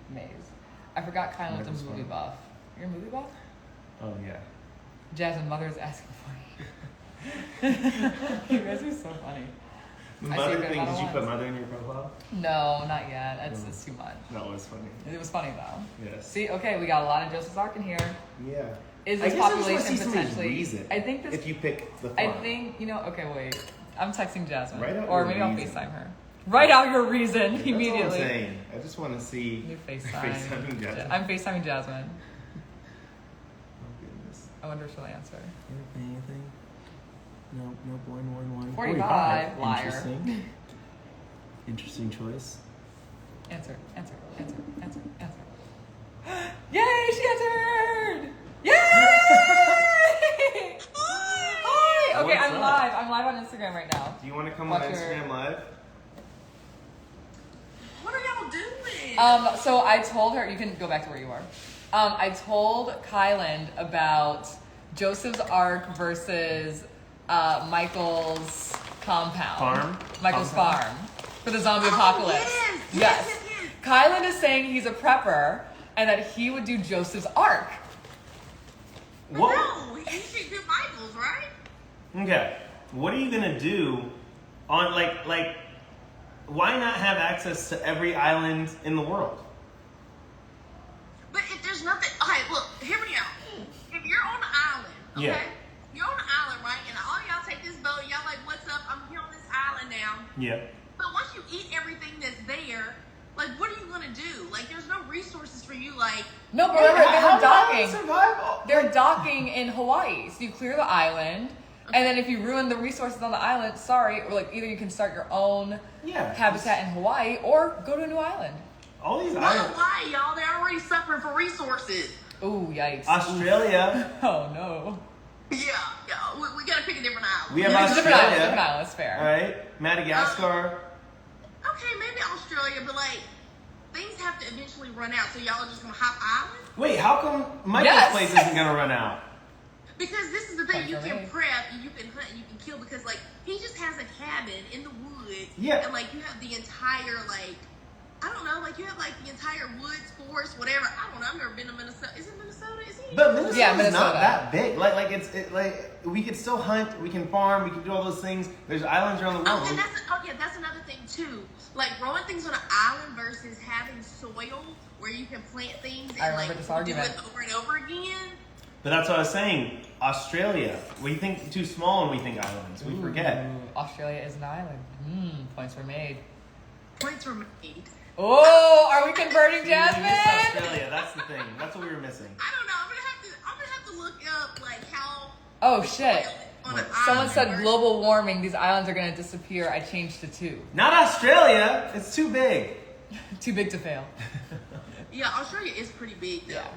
maze. I forgot Kyland's a Michael's movie fun. buff. You're a movie buff? Oh yeah. Jasmine, mother's asking for you. You guys are so funny. The I see mother a good thing. amount Did of you put ones. mother in your profile? No, not yet. It's too much. That was funny. It was funny though. Yes. See, okay, we got a lot of Joseph's arc in here. Yeah. Is I this guess I just wanna population see somebody's potentially? reason I think this. If you pick the I farm. think okay. Wait, I'm texting Jasmine, Write out or your maybe I'll reason. FaceTime her. Write out your reason That's immediately. all I'm saying. I just want to see. New FaceTiming Jasmine. I'm FaceTiming Jasmine. Oh goodness. I wonder if she'll answer. Anything? No, 1. 45, liar. Interesting. Interesting choice. Answer. Yay! She answered! Yay! Hi! Okay, What's I'm up? live. I'm live on Instagram right now. Do you want to come Watch on your- Instagram Live? What are y'all doing? So I told her, you can go back to where you are. I told Kyland about Joseph's arc versus Michael's compound. Michael's Compound. farm. For the zombie Oh, apocalypse. yes. Kyland is saying he's a prepper and that he would do Joseph's arc. What? No, you should do Michael's, right? Okay. What are you gonna do on like? Why not have access to every island in the world? But if there's nothing, okay, look, hear me out. If you're on an island, okay, Yeah. you're on an island, right, and all y'all take this boat, y'all like, what's up? I'm here on this island now. Yeah. But once you eat everything that's there, like, what are you gonna do? Like, there's no resources for you, like. No, but remember, How they're do I docking. survive? They're docking in Hawaii. So you clear the island, and then if you ruin the resources on the island, sorry, or like either you can start your own Yeah. habitat in Hawaii or go to a new island. All these Not islands. why, y'all. They're already suffering for resources. Ooh, yikes. Australia. Oh no. Yeah. We gotta pick a different island. We have It's a different island, Australia. different island, it's fair. All right. Madagascar. Okay, maybe Australia, but like, things have to eventually run out, so y'all are just gonna hop island? Wait, how come Michael's Yes. place isn't gonna run out? Because this is the thing, Point you for can me. prep, and you can hunt, and you can kill, because like, he just has a cabin in the woods. Yeah. And like, you have the entire, like, I don't know, like, you have like the entire woods, forest, whatever. I don't know, I've never been to Minnesota. Is it Minnesota? Is he? But Minnesota's Yeah, not Minnesota. that big. Like we could still hunt, we can farm, we can do all those things. There's islands around the world. Oh, and that's another thing too. Like growing things on an island versus having soil where you can plant things I and remember like this do argument. it over and over again. But that's what I was saying. Australia. We think too small when we think islands. We forget. Ooh, Australia is an island. Points were made. Points were made. Oh, are we converting See, we missed Jasmine? Australia. That's the thing. That's what we were missing. I don't know. I'm gonna have to look up like how. Oh shit. On an Someone island said versus- global warming, these islands are gonna disappear. I changed to 2. Not Australia. It's too big. Too big to fail. Yeah, Australia is pretty big though. Yeah.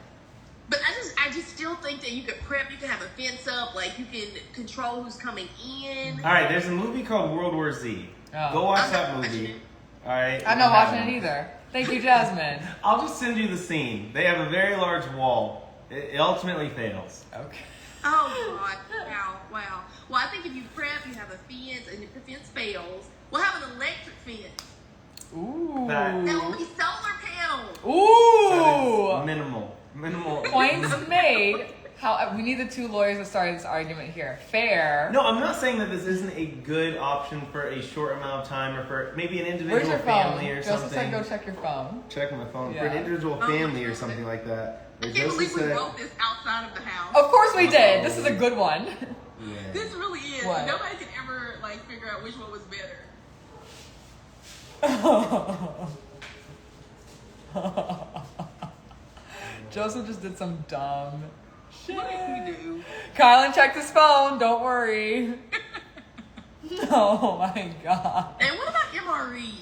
But I just still think that you could prep. You can have a fence up. Like you can control who's coming in. All right. There's a movie called World War Z. Oh. Go watch I'm that not watching movie. it. All right. I'm not watching it either. Thank you, Jasmine. I'll just send you the scene. They have a very large wall. It ultimately fails. Okay. Oh God! Wow! Well, I think if you prep, you have a fence, and if the fence fails, we'll have an electric fence. Ooh. That will be solar panels. Ooh. That is minimal. Points made. How we need the 2 lawyers to start this argument here. Fair. No, I'm not saying that this isn't a good option for a short amount of time or for maybe an Where's individual your phone? family or Joseph something. said go check your phone. Check my phone. For Yeah. an individual Oh, family or okay. something like that. I Where can't Joseph believe we said, wrote this outside of the house. Of course we did. This is a good one. yeah. This really is. What? Nobody can ever like figure out which one was better. Joseph just did some dumb What did you do? Kylan checked his phone. Don't worry. Oh my god. And what about MREs?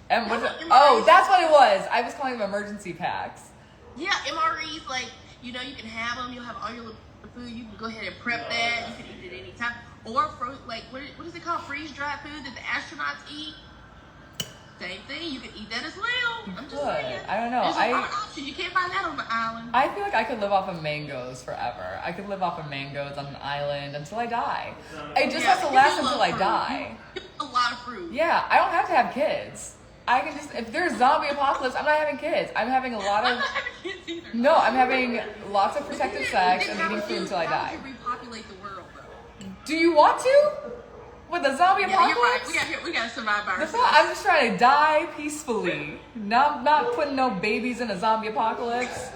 And what's it? MREs? Oh, that's what it was. I was calling them emergency packs. Yeah, MREs, like, you know, you can have them. You'll have all your little food. You can go ahead and prep that. You can eat it any time. Or, like, what is it called? Freeze-dried food that the astronauts eat? Same thing. You can eat that as well. I'm just saying. I don't know. There's a lot of options. You can't find that on the island. I feel like I could live off of mangoes forever. I could live off of mangoes on an island until I die. It just has to last until I die. A lot of fruit. Yeah, I don't have to have kids. I can just, if there's zombie apocalypse, I'm not having kids. I'm having a lot I'm of, not having kids either. no, I'm having lots of protected sex and How eating would food you- until I how die. would you repopulate the world, though? Do you want to? With a zombie Yeah, you're right. apocalypse? We gotta survive by The ourselves. fuck? I'm just trying to die peacefully. Not putting no babies in a zombie apocalypse.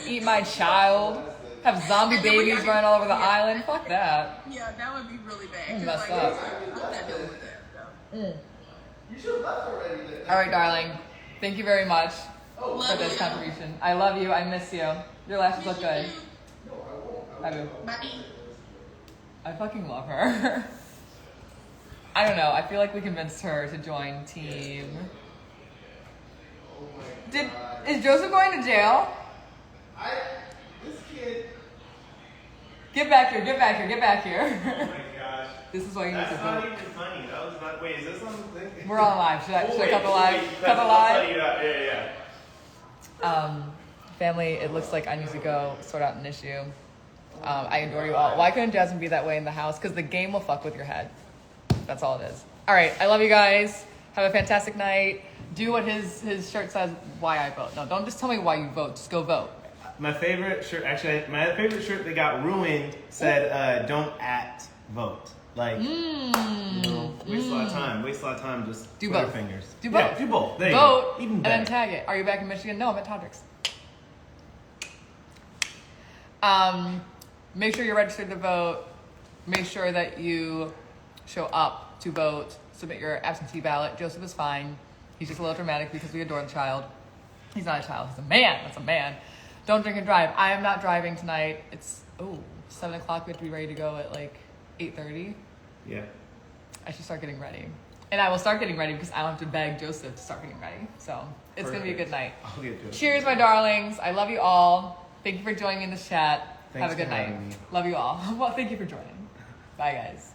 Eat my child. Have zombie babies running all over the island. Fuck that. Yeah, that would be really bad. 'cause, Messed like, up. I'm not dealing with that. So. You should have left already. All right, darling. Thank you very much for Love this you. contribution. I love you. I miss you. Your lashes look good. I do. Bye. I fucking love her. I don't know. I feel like we convinced her to join team. Is Joseph going to jail? This kid. Get back here. Get back here. Get back here. Oh my gosh. This is why you need That's to not vote. even funny. That was not. Wait, is this something? We're on live. Should I Oh, cut the live? wait, Cut the I'll live? tell you that. Yeah. Family, it looks like I need to go sort out an issue. I adore you all. Why couldn't Jasmine be that way in the house? Because the game will fuck with your head. That's all it is. All right, I love you guys. Have a fantastic night. Do what his shirt says. Why I vote? No, don't just tell me why you vote. Just go vote. My favorite shirt, actually, my favorite shirt that got ruined said, "Don't vote." Like, you know, waste a lot of time. Waste a lot of time. Just Do Twitter both. fingers. Do Yeah, both. do both. There you Vote go. Even and better. then tag it. Are you back in Michigan? No, I'm at Todrick's. Make sure you're registered to vote. Make sure that you show up to vote. Submit your absentee ballot. Joseph is fine. He's just a little dramatic because we adore the child. He's not a child. He's a man. That's a man. Don't drink and drive. I am not driving tonight. It's 7 o'clock. We have to be ready to go at like 8:30. Yeah. I should start getting ready. And I will start getting ready because I don't have to beg Joseph to start getting ready. So it's going to be a good night. I'll get to it. Cheers, my darlings. I love you all. Thank you for joining me in this chat. Thanks Have a good for night. having me. Love you all. Well, thank you for joining. Bye, guys.